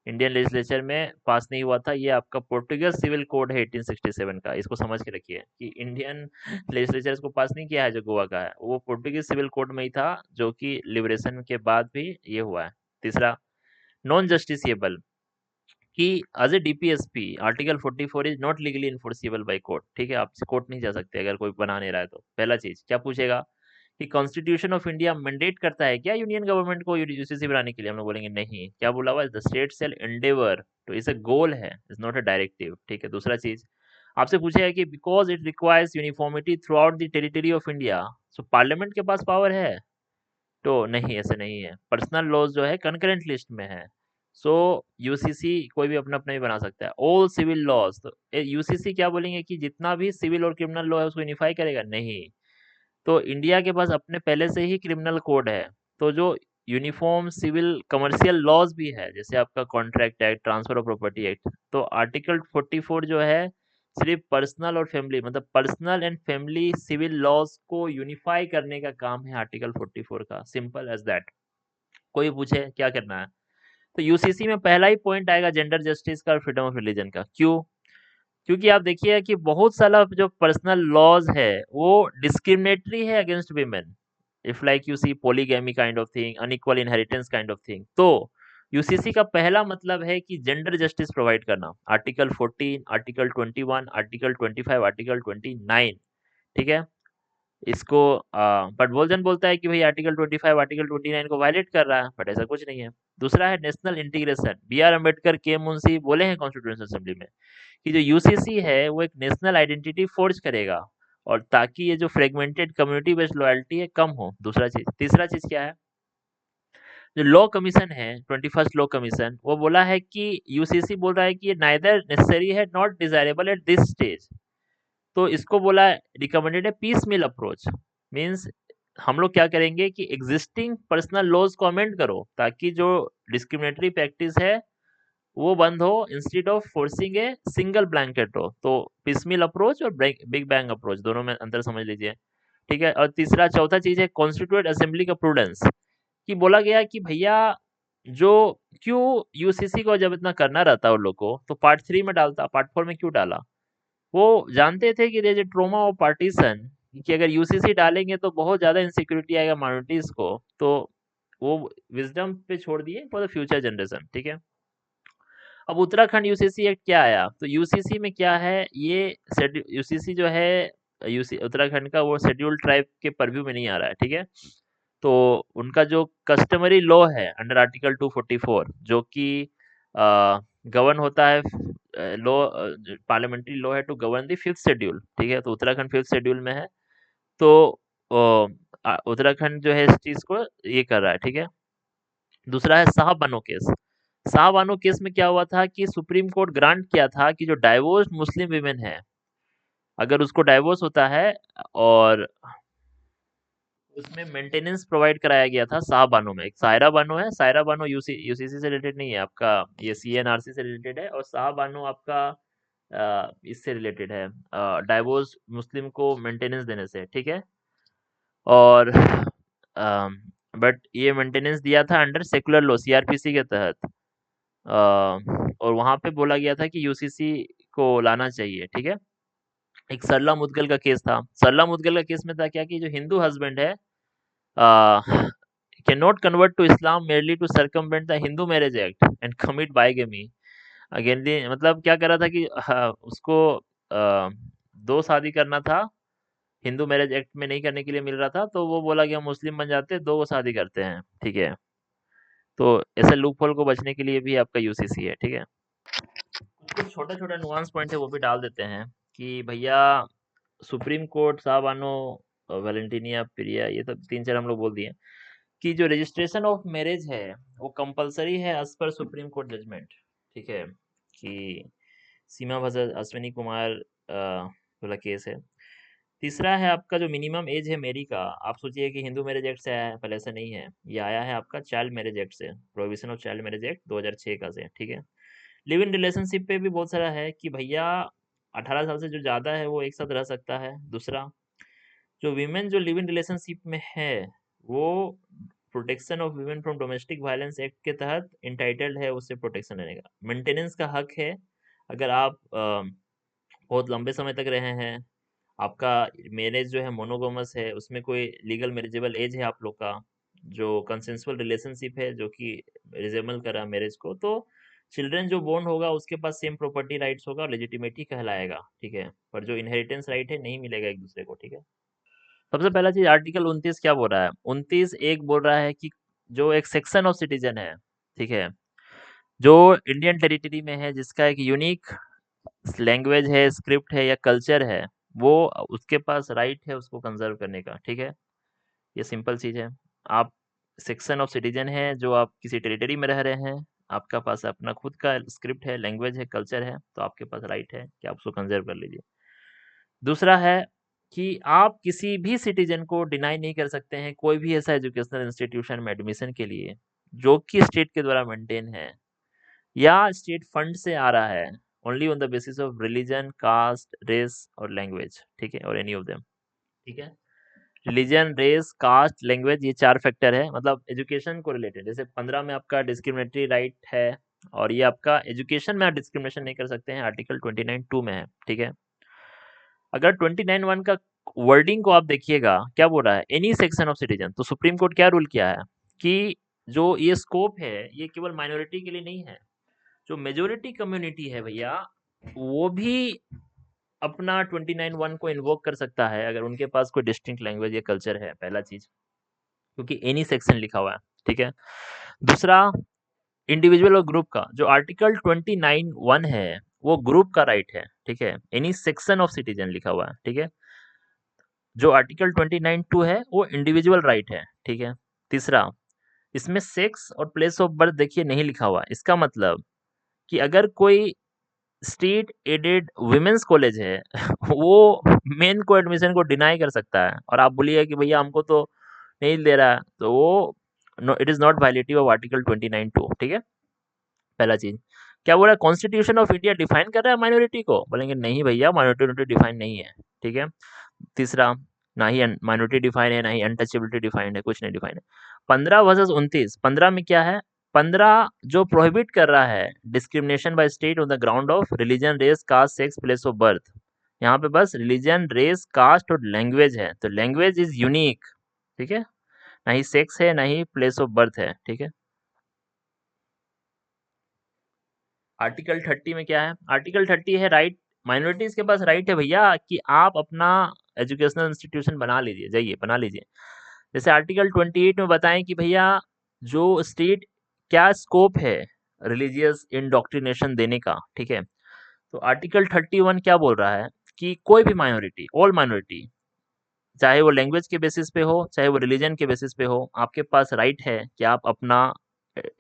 इंडियन लेजिस्लेचर में पास नहीं हुआ था, ये आपका पोर्टुगल सिविल कोड है 1867 का, इसको समझ के रखिए कि इंडियन लेजिस्लेचर इसको पास नहीं किया है जो गोवा का है, वो पोर्टुगीज सिविल कोड में ही था जो कि लिबरेशन के बाद भी ये हुआ है। तीसरा, नॉन जस्टिसिएबल कि as a DPSP article 44 is not legally enforceable by court. ठीक है, आप कोर्ट नहीं जा सकते अगर कोई बना नहीं रहा है तो। पहला चीज क्या पूछेगा कि कॉन्स्टिट्यूशन ऑफ इंडिया मैंडेट करता है क्या यूनियन गवर्नमेंट को यूसीसी बनाने के लिए? हम लोग बोलेंगे नहीं। क्या बोला हुआ है? द स्टेट शेल एंडेवर, तो इसे गोल है, इज नॉट अ डायरेक्टिव। ठीक है, दूसरा चीज आपसे पूछेगा कि because it requires uniformity through out the territory of India, so parliament के पास पावर है? तो नहीं, ऐसे नहीं है। पर्सनल लॉज जो है कंकरेंट लिस्ट में है, सो यूसीसी कोई भी अपना अपना ही बना सकता है। ऑल सिविल लॉज, तो यूसीसी क्या बोलेंगे कि जितना भी सिविल और क्रिमिनल लॉ है उसको यूनिफाई करेगा? नहीं। तो इंडिया के पास अपने पहले से ही क्रिमिनल कोड है, तो जो यूनिफॉर्म सिविल कमर्शियल लॉज भी है जैसे आपका contract act, transfer of property act, तो आर्टिकल 44 जो है सिर्फ पर्सनल और फैमिली, मतलब personal and family civil laws को यूनिफाई करने का काम है आर्टिकल 44 का, सिंपल एज दैट। कोई पूछे क्या करना है, तो यूसीसी में पहला ही पॉइंट आएगा जेंडर जस्टिस का और फ्रीडम ऑफ रिलीजन का। क्यों? क्योंकि आप देखिए कि बहुत सारा जो पर्सनल लॉज है वो डिस्क्रिमिनेटरी है against women, if like you see polygamy kind of thing, unequal inheritance kind of thing. तो यूसीसी का पहला मतलब है कि जेंडर जस्टिस प्रोवाइड करना, आर्टिकल 14, आर्टिकल 21, आर्टिकल 25, आर्टिकल 29। ठीक है, इसको बट बोलता है कि भाई आर्टिकल 25 आर्टिकल 29 को वायलेट कर रहा है, बट ऐसा कुछ नहीं है। दूसरा है national integration. B R Ambedkar, K Munshi बोले हैं कॉन्स्टिट्यूशन असेंबली में कि जो यूसीसी है वो एक नेशनल आइडेंटिटी फोर्ज करेगा, और ताकि ये जो फ्रेगमेंटेड कम्युनिटी बेस्ड लॉयल्टी है कम हो। दूसरा चीज। तीसरा चीज क्या है, जो लॉ कमीशन है, 21st लॉ कमीशन, वो बोला है कि यूसीसी बोल रहा है कि ये नाइदर नेसेसरी है not desirable at this stage. तो इसको बोला रिकमेंडेड है पीस मिल अप्रोच। मीन्स हम लोग क्या करेंगे कि एग्जिस्टिंग पर्सनल लॉज को अमेंड करो ताकि जो डिस्क्रिमिनेटरी प्रैक्टिस है वो बंद हो, instead of forcing a single blanket हो। तो पिसमिल अप्रोच और बिग बैंग अप्रोच दोनों में अंतर समझ लीजिए। ठीक है। और तीसरा चौथा चीज है कॉन्स्टिट्यूएंट असेंबली का प्रूडेंस, कि बोला गया कि भैया जो क्यों यूसीसी को जब इतना करना रहता है उन लोग को तो पार्ट 3 में डालता, पार्ट 4 में क्यों डाला? वो जानते थे कि ये ट्रोमा ऑफ पार्टीशन, कि अगर यूसीसी डालेंगे तो बहुत ज्यादा इनसिक्योरिटी आएगा माइनॉरिटीज को, तो वो विजडम पे छोड़ दिए फॉर द फ्यूचर जनरेशन। ठीक है। अब उत्तराखंड यूसीसी एक्ट क्या आया, तो यूसीसी में क्या है, ये यूसीसी जो है यूसी उत्तराखंड का, वो शेड्यूल्ड ट्राइब के परव्यू में नहीं आ रहा है। ठीक है। तो उनका जो कस्टमरी लॉ है अंडर आर्टिकल 244, जो कि गवर्न होता है, लॉ पार्लियामेंट्री लॉ है to govern the 5th schedule. ठीक है। तो उत्तराखंड 5th शेड्यूल में है। तो उत्तराखंड जो है इस चीज को ये कर रहा है। ठीक है। दूसरा है साहब बानो केस। साहब बानो केस में क्या हुआ था कि सुप्रीम कोर्ट ग्रांट किया था कि जो डाइवोर्स मुस्लिम विमेन है, अगर उसको डाइवोर्स होता है और उसमें मेंटेनेंस प्रोवाइड कराया गया था साहब बानो में। एक सायरा बानो है, सायरा बानो यूसीसी से रिलेटेड नहीं है आपका, ये सीएनआरसी से रिलेटेड है, और साहब बानो आपका इससे रिलेटेड है, डाइवोर्स मुस्लिम को मेंटेनेंस देने से। ठीक है। और बट ये मेंटेनेंस दिया था अंडर सेकुलर लॉ, सीआरपीसी के तहत। और वहां पे बोला गया था कि यूसीसी को लाना चाहिए। ठीक है। एक सरला मुदगल का केस था। सरला मुदगल का केस में था क्या कि जो हिंदू हस्बैंड है can not convert to Islam merely to circumvent the Hindu marriage act and commit bigamy again. मतलब क्या कर रहा था कि उसको दो शादी करना था, हिंदू मैरिज एक्ट में नहीं करने के लिए मिल रहा था, तो वो बोला कि हम मुस्लिम बन जाते हैं, दो शादी करते हैं। ठीक है। तो ऐसे लूप होल को बचने के लिए भी आपका यूसीसी है। ठीक है। कुछ छोटा छोटा नुआंस पॉइंट है वो भी डाल देते हैं कि भैया सुप्रीम कोर्ट साहबानो, वैलेंटिनिया, प्रिया, ये सब 3-4 हम लोग बोल दिए कि जो रजिस्ट्रेशन ऑफ मैरिज है वो कंपलसरी है as per supreme court judgement. ठीक है। कि सीमा वर्सेस अश्विनी कुमार वाला केस है। तीसरा है आपका जो मिनिमम एज है मेरी का, आप सोचिए कि हिंदू मैरिज एक्ट से आया है, पहले ऐसा नहीं है, ये आया है आपका चाइल्ड मैरिज एक्ट से, prohibition of child marriage act 2006 का से। ठीक है। लिव इन रिलेशनशिप पे भी बहुत सारा है कि भैया 18 साल से जो ज़्यादा है वो एक साथ रह सकता है। दूसरा, जो वीमेन जो लिव इन रिलेशनशिप में है वो protection of women from domestic violence act के तहत इंटाइटल्ड है उससे प्रोटेक्शन लेने का। मेंटेनेंस का हक है, अगर आप बहुत लंबे समय तक रहे हैं, आपका मैरिज जो है मोनोगोमस है, उसमें कोई लीगल मैरिजेबल एज है आप लोग का, जो कंसेंसुअल रिलेशनशिप है जो कि रिजेबल कर रहा है मैरिज को, तो चिल्ड्रन जो बोर्न होगा उसके पास सेम प्रॉपर्टी राइट्स होगा और लेजिटिमेटी कहलाएगा। ठीक है। पर जो इनहेरिटेंस राइट है नहीं मिलेगा एक दूसरे को। ठीक है। सबसे पहला चीज आर्टिकल 29 क्या बोल रहा है, 29 एक बोल रहा है कि जो एक सेक्शन ऑफ सिटीजन है, ठीक है, जो इंडियन टेरिटरी में है, जिसका एक यूनिक लैंग्वेज है, स्क्रिप्ट है या कल्चर है, वो उसके पास राइट है उसको कंजर्व करने का। ठीक है। ये सिंपल चीज है। आप सेक्शन ऑफ सिटीजन है, जो आप किसी टेरिटरी में रह रहे हैं, आपका पास अपना खुद का स्क्रिप्ट है, लैंग्वेज है, कल्चर है, तो आपके पास राइट है कि आप उसको कंजर्व कर लीजिए। दूसरा है कि आप किसी भी सिटीजन को डिनाई नहीं कर सकते हैं कोई भी ऐसा एजुकेशनल इंस्टीट्यूशन में एडमिशन के लिए जो कि स्टेट के द्वारा मेंटेन है या स्टेट फंड से आ रहा है, only on the basis of religion, caste, race और लैंग्वेज। ठीक है। और एनी ऑफ देम। ठीक है। रिलीजन, रेस, कास्ट, लैंग्वेज, ये 4 फैक्टर है, मतलब एजुकेशन को रिलेटेड। जैसे 15 में आपका डिस्क्रिमिनेटरी राइट है, और ये आपका एजुकेशन में आप डिस्क्रिमिनेशन नहीं कर सकते हैं, आर्टिकल 29(2) में है। ठीक है। अगर 29(1) का वर्डिंग को आप देखिएगा क्या बोल रहा है, एनी सेक्शन ऑफ सिटीजन, तो सुप्रीम कोर्ट क्या रूल किया है कि जो ये स्कोप है ये केवल माइनॉरिटी के लिए नहीं है, जो मेजोरिटी कम्युनिटी है भैया वो भी अपना 29(1) को इन्वोक कर सकता है अगर उनके पास कोई डिस्टिंक्ट लैंग्वेज या कल्चर है, पहला चीज, क्योंकि एनी सेक्शन लिखा हुआ है। ठीक है। दूसरा, इंडिविजुअल और ग्रुप का। जो आर्टिकल 29(1) है वो ग्रुप का राइट है, ठीक है, एनी सेक्शन ऑफ सिटीजन लिखा हुआ है, ठीक है। जो आर्टिकल 29(2) है वो इंडिविजुअल राइट है, ठीक है। तीसरा, इसमें सेक्स और प्लेस ऑफ बर्थ देखिए नहीं लिखा हुआ, इसका मतलब कि अगर कोई स्टेट एडेड वुमेन्स कॉलेज है वो मेन को एडमिशन को डिनाई कर सकता है, और आप बोलिए कि भैया हमको तो नहीं दे रहा है, तो वो it is not violative of article 29(2), ठीक है। पहला चीज, क्या बोला, कॉन्स्टिट्यूशन ऑफ इंडिया डिफाइन कर रहा है माइनॉरिटी को, बोलेंगे नहीं भैया, माइनॉरिटी डिफाइन नहीं है, ठीक है। तीसरा, ना ही माइनॉरिटी डिफाइन है, ना ही अनटचेबिलिटी डिफाइंड है, कुछ नहीं डिफाइन है। 15 वर्सेस 29, 15 में क्या है, 15 जो प्रोहिबिट कर रहा है discrimination by state on the ground of religion, race, caste, sex, place of birth. यहाँ पे बस रिलीजन, रेस, कास्ट और लैंग्वेज है, तो लैंग्वेज इज यूनिक, ठीक है, ना ही सेक्स है, ना ही प्लेस ऑफ बर्थ है, ठीक है। आर्टिकल 30 में क्या है, आर्टिकल 30 है राइट, माइनॉरिटीज के पास राइट है भैया कि आप अपना एजुकेशनल इंस्टीट्यूशन बना लीजिए, जाइए बना लीजिए। जैसे आर्टिकल 28 में बताएं कि भैया जो स्टेट क्या स्कोप है रिलीजियस इंडोक्ट्रिनेशन देने का, ठीक है। तो आर्टिकल 31 क्या बोल रहा है कि कोई भी माइनॉरिटी, ऑल माइनॉरिटी, चाहे वो लैंग्वेज के बेसिस पे हो, चाहे वो रिलीजन के बेसिस पे हो, आपके पास राइट है कि आप अपना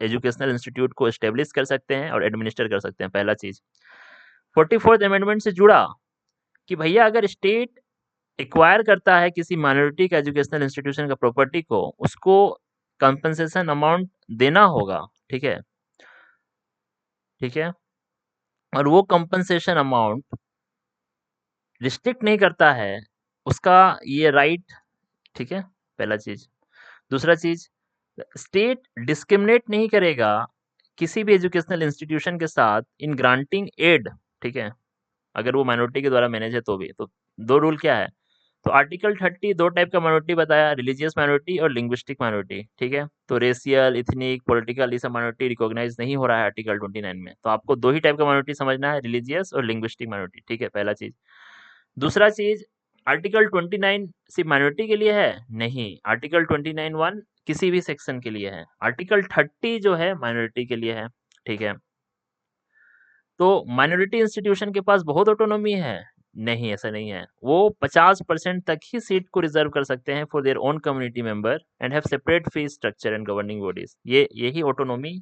एजुकेशनल इंस्टीट्यूट को एस्टेब्लिश कर सकते हैं और एडमिनिस्टर कर सकते हैं, पहला चीज। 44th अमेंडमेंट से जुड़ा कि भैया अगर स्टेट एक्वायर करता है किसी माइनॉरिटी का एजुकेशनल इंस्टीट्यूशन का प्रॉपर्टी को, उसको कंपनसेशन अमाउंट देना होगा, ठीक है, ठीक है। और वो कंपनसेशन अमाउंट रिस्ट्रिक्ट नहीं करता है उसका ये राइट, ठीक है, पहला चीज। दूसरा चीज, स्टेट डिस्क्रिमिनेट नहीं करेगा किसी भी एजुकेशनल इंस्टीट्यूशन के साथ इन ग्रांटिंग एड, ठीक है, अगर वो माइनॉरिटी के द्वारा मैनेज है तो भी। तो दो रूल क्या है, तो आर्टिकल 30 दो टाइप का माइनॉरिटी बताया, रिलीजियस माइनॉरिटी और लिंग्विस्टिक माइनॉरिटी, ठीक है। तो रेशियल, इथनिक, पॉलिटिकल, ये सब माइनॉरिटी रिकॉग्नाइज नहीं हो रहा है आर्टिकल 29 में, तो आपको दो ही टाइप का माइनॉरिटी समझना है, रिलीजियस और लिंग्विस्टिक माइनॉरिटी, ठीक है, पहला चीज। दूसरा चीज, आर्टिकल 29 सिर्फ माइनॉरिटी के लिए है, नहीं, आर्टिकल 29(1) किसी भी सेक्शन के लिए है, आर्टिकल 30 जो है माइनॉरिटी के लिए है, ठीक है। तो माइनॉरिटी इंस्टीट्यूशन के पास बहुत ऑटोनॉमी है, नहीं, ऐसा नहीं है, वो 50% तक ही सीट को रिजर्व कर सकते हैं for their own community member and have separate fees structure and governing bodies, ये यही ऑटोनॉमी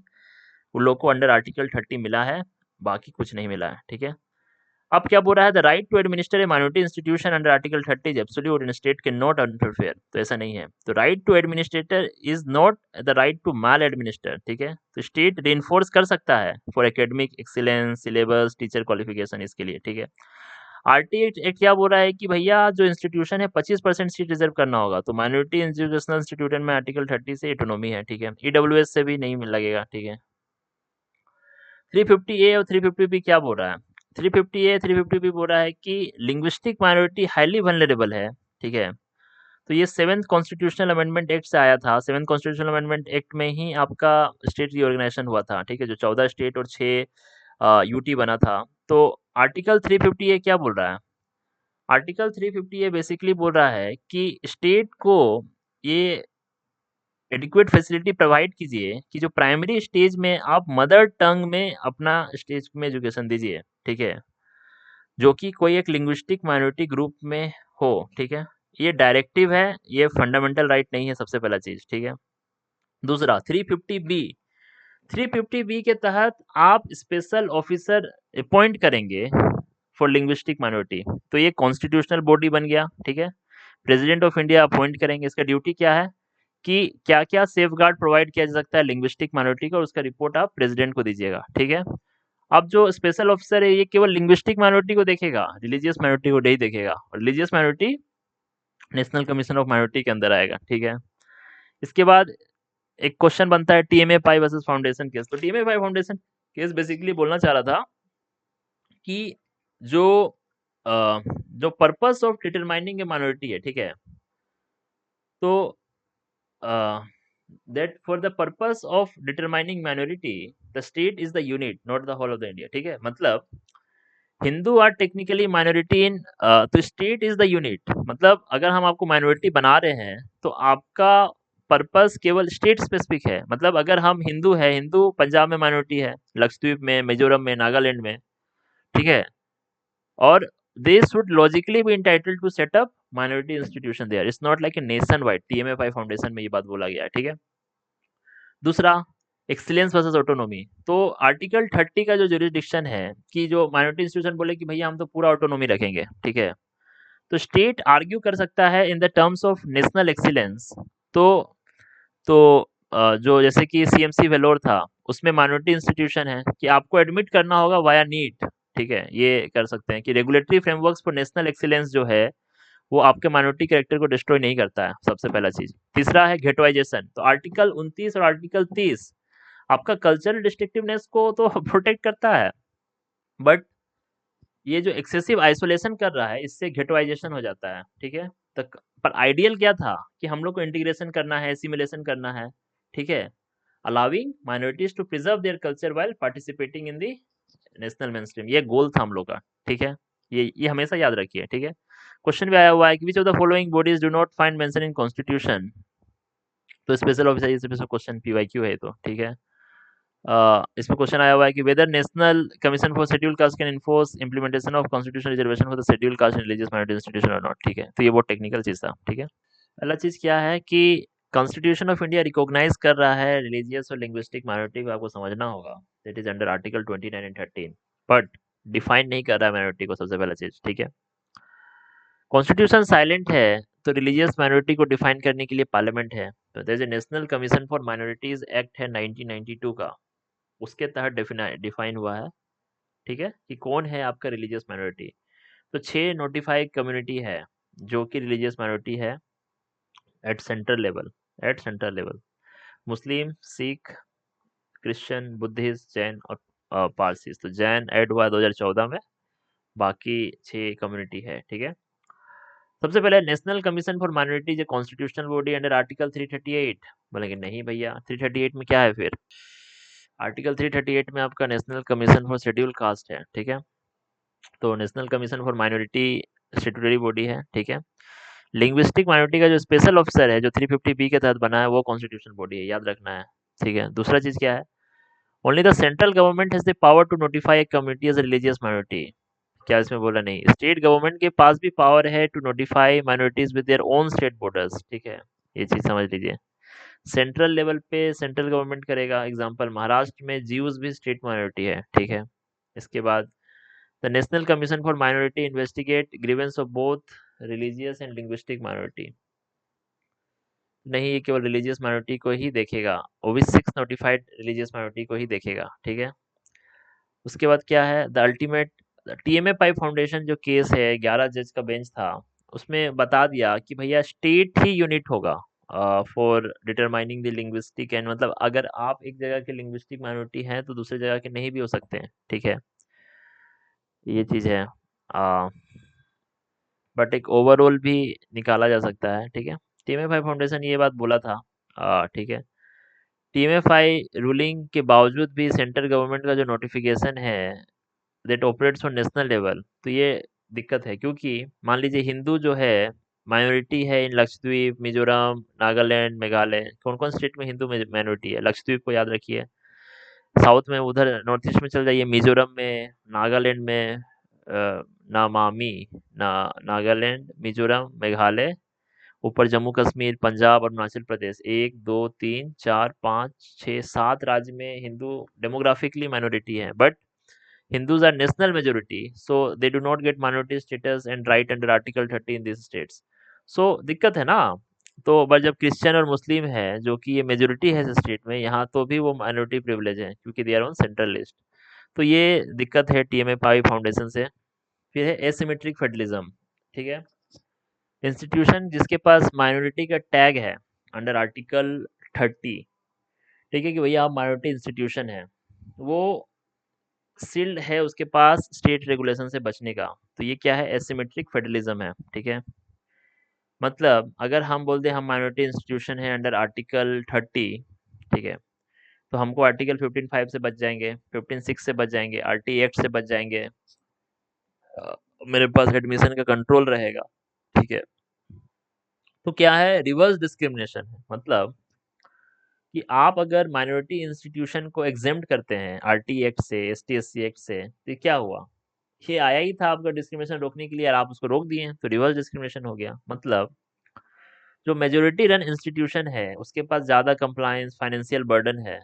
उन लोग को अंडर आर्टिकल 30 मिला है, बाकी कुछ नहीं मिला है, ठीक है। अब क्या बोल रहा है, the right to administer a minority institution under article 30 is absolute and state can not interfere, तो ऐसा नहीं है। तो right to administrator is not the right to maladminister, ठीक है। तो स्टेट रेनफोर्स कर सकता है for academic excellence, syllabus, teacher qualification, इसके लिए, ठीक है। आरटीए एक क्या बोल रहा है कि भैया जो इंस्टीट्यूशन है 25% सीट रिजर्व करना होगा, तो माइनॉरिटी एजुकेशनल इंस्टीट्यूशन में आर्टिकल 30 से ऑटोनॉमी है, ठीक है। ईडब्ल्यूएस से भी नहीं लगेगा, ठीक है। 350 ए और 350 बी क्या बोल रहा है, 350 ए 350 बी बोल रहा है कि लिंग्विस्टिक माइनॉरिटी हाईली वल्नरेबल है, ठीक है। तो ये 7th कॉन्स्टिट्यूशनल अमेंडमेंट एक्ट से आया था, 7th कॉन्स्टिट्यूशनल अमेंडमेंट एक्ट में ही आपका स्टेट रीऑर्गेनाइजेशन हुआ था, ठीक है, जो 14 स्टेट और 6 यूटी बना था। तो आर्टिकल 350 ए क्या बोल रहा है, आर्टिकल 350 ए बेसिकली बोल रहा है कि स्टेट को ये एडिक्वेट फैसिलिटी प्रोवाइड कीजिए कि जो प्राइमरी स्टेज में आप मदर टंग में अपना स्टेज में एजुकेशन दीजिए, ठीक है, जो कि कोई एक लिंग्विस्टिक माइनॉरिटी ग्रुप में हो, ठीक है। ये डायरेक्टिव है, ये फंडामेंटल राइट नहीं है, सबसे पहला चीज, ठीक है। दूसरा 350 बी, 350 बी के तहत आप स्पेशल ऑफिसर अपॉइंट करेंगे फॉर लिंग्विस्टिक माइनॉरिटी, तो ये कॉन्स्टिट्यूशनल बॉडी बन गया, ठीक है। प्रेसिडेंट ऑफ इंडिया अपॉइंट करेंगे, इसका ड्यूटी क्या है कि क्या क्या सेफ गार्ड प्रोवाइड किया जा सकता है लिंग्विस्टिक माइनॉरिटी को, उसका रिपोर्ट आप प्रेसिडेंट को दीजिएगा, ठीक है। अब जो स्पेशल ऑफिसर है ये केवल लिंग्विस्टिक माइनॉरिटी को देखेगा, रिलीजियस माइनॉरिटी को नहीं देखेगा, और religious minority national commission of minority के अंदर आएगा, ठीक है। इसके बाद एक क्वेश्चन बनता है टीएमए पाई वर्सेस फाउंडेशन केस। तो टीएमए पाई फाउंडेशन केस बेसिकली बोलना चाह रहा था कि जो जो purpose of determining A minority है, ठीक है, तो that for the purpose of determining minority the state is the unit not the whole of the India, ठीक है। मतलब Hindu are technically minority in, तो स्टेट इज द यूनिट, मतलब अगर हम आपको माइनॉरिटी बना रहे हैं तो आपका पर्पस केवल स्टेट स्पेसिफिक है, मतलब अगर हम हिंदू है, हिंदू पंजाब में माइनॉरिटी है, लक्षद्वीप में, मिजोरम में, नागालैंड में, ठीक है, और they should logically be entitled to set up minority institution there. It's not like a nationwide. TMFI foundation में ये बात बोला गया है, ठीक है। दूसरा, एक्सीलेंस वर्सेस ऑटोनॉमी। तो आर्टिकल 30 का जो जुरिडिक्शन है कि जो माइनॉरिटी इंस्टीट्यूशन बोले कि भैया हम तो पूरा ऑटोनॉमी रखेंगे, ठीक है, तो स्टेट आर्ग्यू कर सकता है in the terms of national excellence. तो तो जो जैसे कि सीएमसी वेलोर था, उसमें माइनॉरिटी इंस्टीट्यूशन है कि आपको एडमिट करना होगा वाया नीट, ठीक है, ये कर सकते हैं कि regulatory frameworks for national excellence जो है वो आपके माइनॉरिटी कैरेक्टर को डिस्ट्रॉय नहीं करता है, सबसे पहला चीज। तीसरा है गेटवाइजेशन। तो आर्टिकल 29 और आर्टिकल 30 आपका कल्चरल डिस्ट्रिक्टिवनेस को तो प्रोटेक्ट करता है, बट ये जो एक्सेसिव आइसोलेशन कर रहा है इससे गेटवाइजेशन हो जाता है, ठीक है। तो पर आइडियल क्या था कि हम लोग को इंटीग्रेशन करना है, एसिमिलेशन करना है, ठीक है, allowing minorities to preserve their culture while participating in the national mainstream. ये गोल था हम लोग का, ठीक है। ये हमेशा याद रखिए, ठीक है। क्वेश्चन भी आया हुआ है कि विच of the following bodies do not find mention in constitution. तो स्पेशल ऑफिसर, ये स्पेशल क्वेश्चन पीवाईक्यू है, तो ठीक है। इसमें क्वेश्चन आया हुआ है कि whether national commission for schedule caste can enforce implementation of constitution reservation for the schedule caste and religious minority institution or not, ठीक है। तो ये बहुत टेक्निकल चीज था, ठीक है। पहला चीज क्या है कि कॉन्स्टिट्यूशन ऑफ इंडिया रिकॉग्नाइज कर रहा है रिलीजियस और लिंग्विस्टिक माइनॉरिटी को, आपको समझना होगा, that is under article 29 and 13, but define नहीं कर रहा है माइनॉरिटी को, सबसे पहला चीज, ठीक है। कॉन्स्टिट्यूशन साइलेंट है, तो रिलीजियस माइनॉरिटी को डिफाइन करने के लिए पार्लियामेंट है। तो there is a national commission for minorities act है 1992 का, उसके तहत डिफाइन हुआ है, ठीक है, कि कौन है आपका रिलीजियस माइनॉरिटी। तो 6 नोटिफाइड कम्युनिटी है जो कि रिलीजियस माइनॉरिटी है at central level, at central level, Muslim, Sikh, Christian, Buddhist, Jain और पारसी। तो जैन ऐड हुआ 2014 में, बाकी 6 कम्युनिटी है, ठीक है। सबसे पहले national commission for minorities constitutional body under article 338। बोलेंगे नहीं भैया, 338 में क्या है फिर? आर्टिकल 338 में आपका national commission for schedule cast है, ठीक है। तो national commission for minority statutory body है, ठीक है। लिंग्विस्टिक माइनॉरिटी का जो स्पेशल ऑफिसर है जो 350 बी के तहत बना है वो कॉन्स्टिट्यूशन बॉडी है, याद रखना है, ठीक है। दूसरा चीज क्या है, only the central government has the power to notify a community as religious minority. क्या इसमें बोला? नहीं, स्टेट गवर्नमेंट के पास भी पावर है to notify minorities with their own state borders, ठीक है, ये चीज समझ लीजिए। सेंट्रल लेवल पे सेंट्रल गवर्नमेंट करेगा, एग्जांपल महाराष्ट्र में जीयूज भी स्टेट माइनॉरिटी है, ठीक है। इसके बाद the national commission for minority investigate grievance of both religious and linguistic minority. नहीं, ये केवल रिलीजियस माइनॉरिटी को ही देखेगा, ओबीसी 6 नोटिफाइड रिलीजियस माइनॉरिटी को ही देखेगा, ठीक है। उसके बाद क्या है, the ultimate TMA pi foundation जो केस है 11 जज का बेंच था, उसमें बता दिया कि भैया स्टेट ही यूनिट होगा for determining the linguistic and, मतलब अगर आप एक जगह के लिंग्विस्टिक माइनॉरिटी हैं तो दूसरी जगह के नहीं भी हो सकते हैं, ठीक है, ये चीज है। बट एक ओवरऑल भी निकाला जा सकता है, ठीक है। टीएमए फाउंडेशन ये बात बोला था, ठीक है। टीएमएफआई रूलिंग के बावजूद भी सेंट्रल गवर्नमेंट का जो नोटिफिकेशन है that operates on national level, तो ये दिक्कत है, क्योंकि मान लीजिए हिंदू जो है माइनॉरिटी है इन लक्षद्वीप, मिजोरम, नागालैंड, मेघालय, कौन कौन स्टेट में हिंदू माइनॉरिटी है? लक्षद्वीप को याद रखिए, साउथ में उधर नॉर्थ ईस्ट में चल जाइए, मिजोरम में, नागालैंड में, नामामी, नागालैंड, मिजोरम, मेघालय, ऊपर जम्मू कश्मीर, पंजाब और अरुणाचल प्रदेश, 1 2 3 4 5 6 7 राज्य में हिंदू डेमोग्राफिकली माइनॉरिटी है, but Hindus are national majority, so they do not get minority status and right under Article 30 in these states. So दिक्कत है ना। तो बट जब क्रिश्चियन और मुस्लिम है जो कि ये मेजोरिटी है इस स्टेट में, यहाँ तो भी वो माइनॉरिटी प्रिविलेज है क्योंकि they are on central list. तो ये दिक्कत है टीएमए पाई फाउंडेशन से। फिर है एसिमेट्रिक फेडरलिज्म, ठीक है। इंस्टीट्यूशन जिसके पास माइनॉरिटी का टैग है अंडर आर्टिकल 30, ठीक है, कि भैया आप माइनॉरिटी इंस्टीट्यूशन है, वो सील्ड है उसके पास स्टेट रेगुलेशन से बचने का। तो ये क्या है? एसिमेट्रिक फेडरलिज्म है, ठीक है। मतलब अगर हम बोल दें हम माइनॉरिटी इंस्टीट्यूशन है अंडर आर्टिकल 30, ठीक है, तो हमको आर्टिकल 15(5) से बच जाएंगे, 15(6) से बच जाएंगे, आरटी एक्ट से बच जाएंगे, मेरे पास एडमिशन का कंट्रोल रहेगा, ठीक है। तो क्या है, रिवर्स डिस्क्रिमिनेशन है। मतलब कि आप अगर माइनॉरिटी इंस्टीट्यूशन को एग्जेम्प्ट करते हैं आरटी एक्ट से, एसटी एससी एक्ट से, तो ये क्या हुआ, ये आया ही था आपका डिस्क्रिमिनेशन रोकने के लिए और आप उसको रोक दिए, तो रिवर्स डिस्क्रिमिनेशन हो गया। मतलब जो मेजोरिटी रन इंस्टीट्यूशन है उसके पास ज़्यादा कंप्लायंस फाइनेंशियल बर्डन है,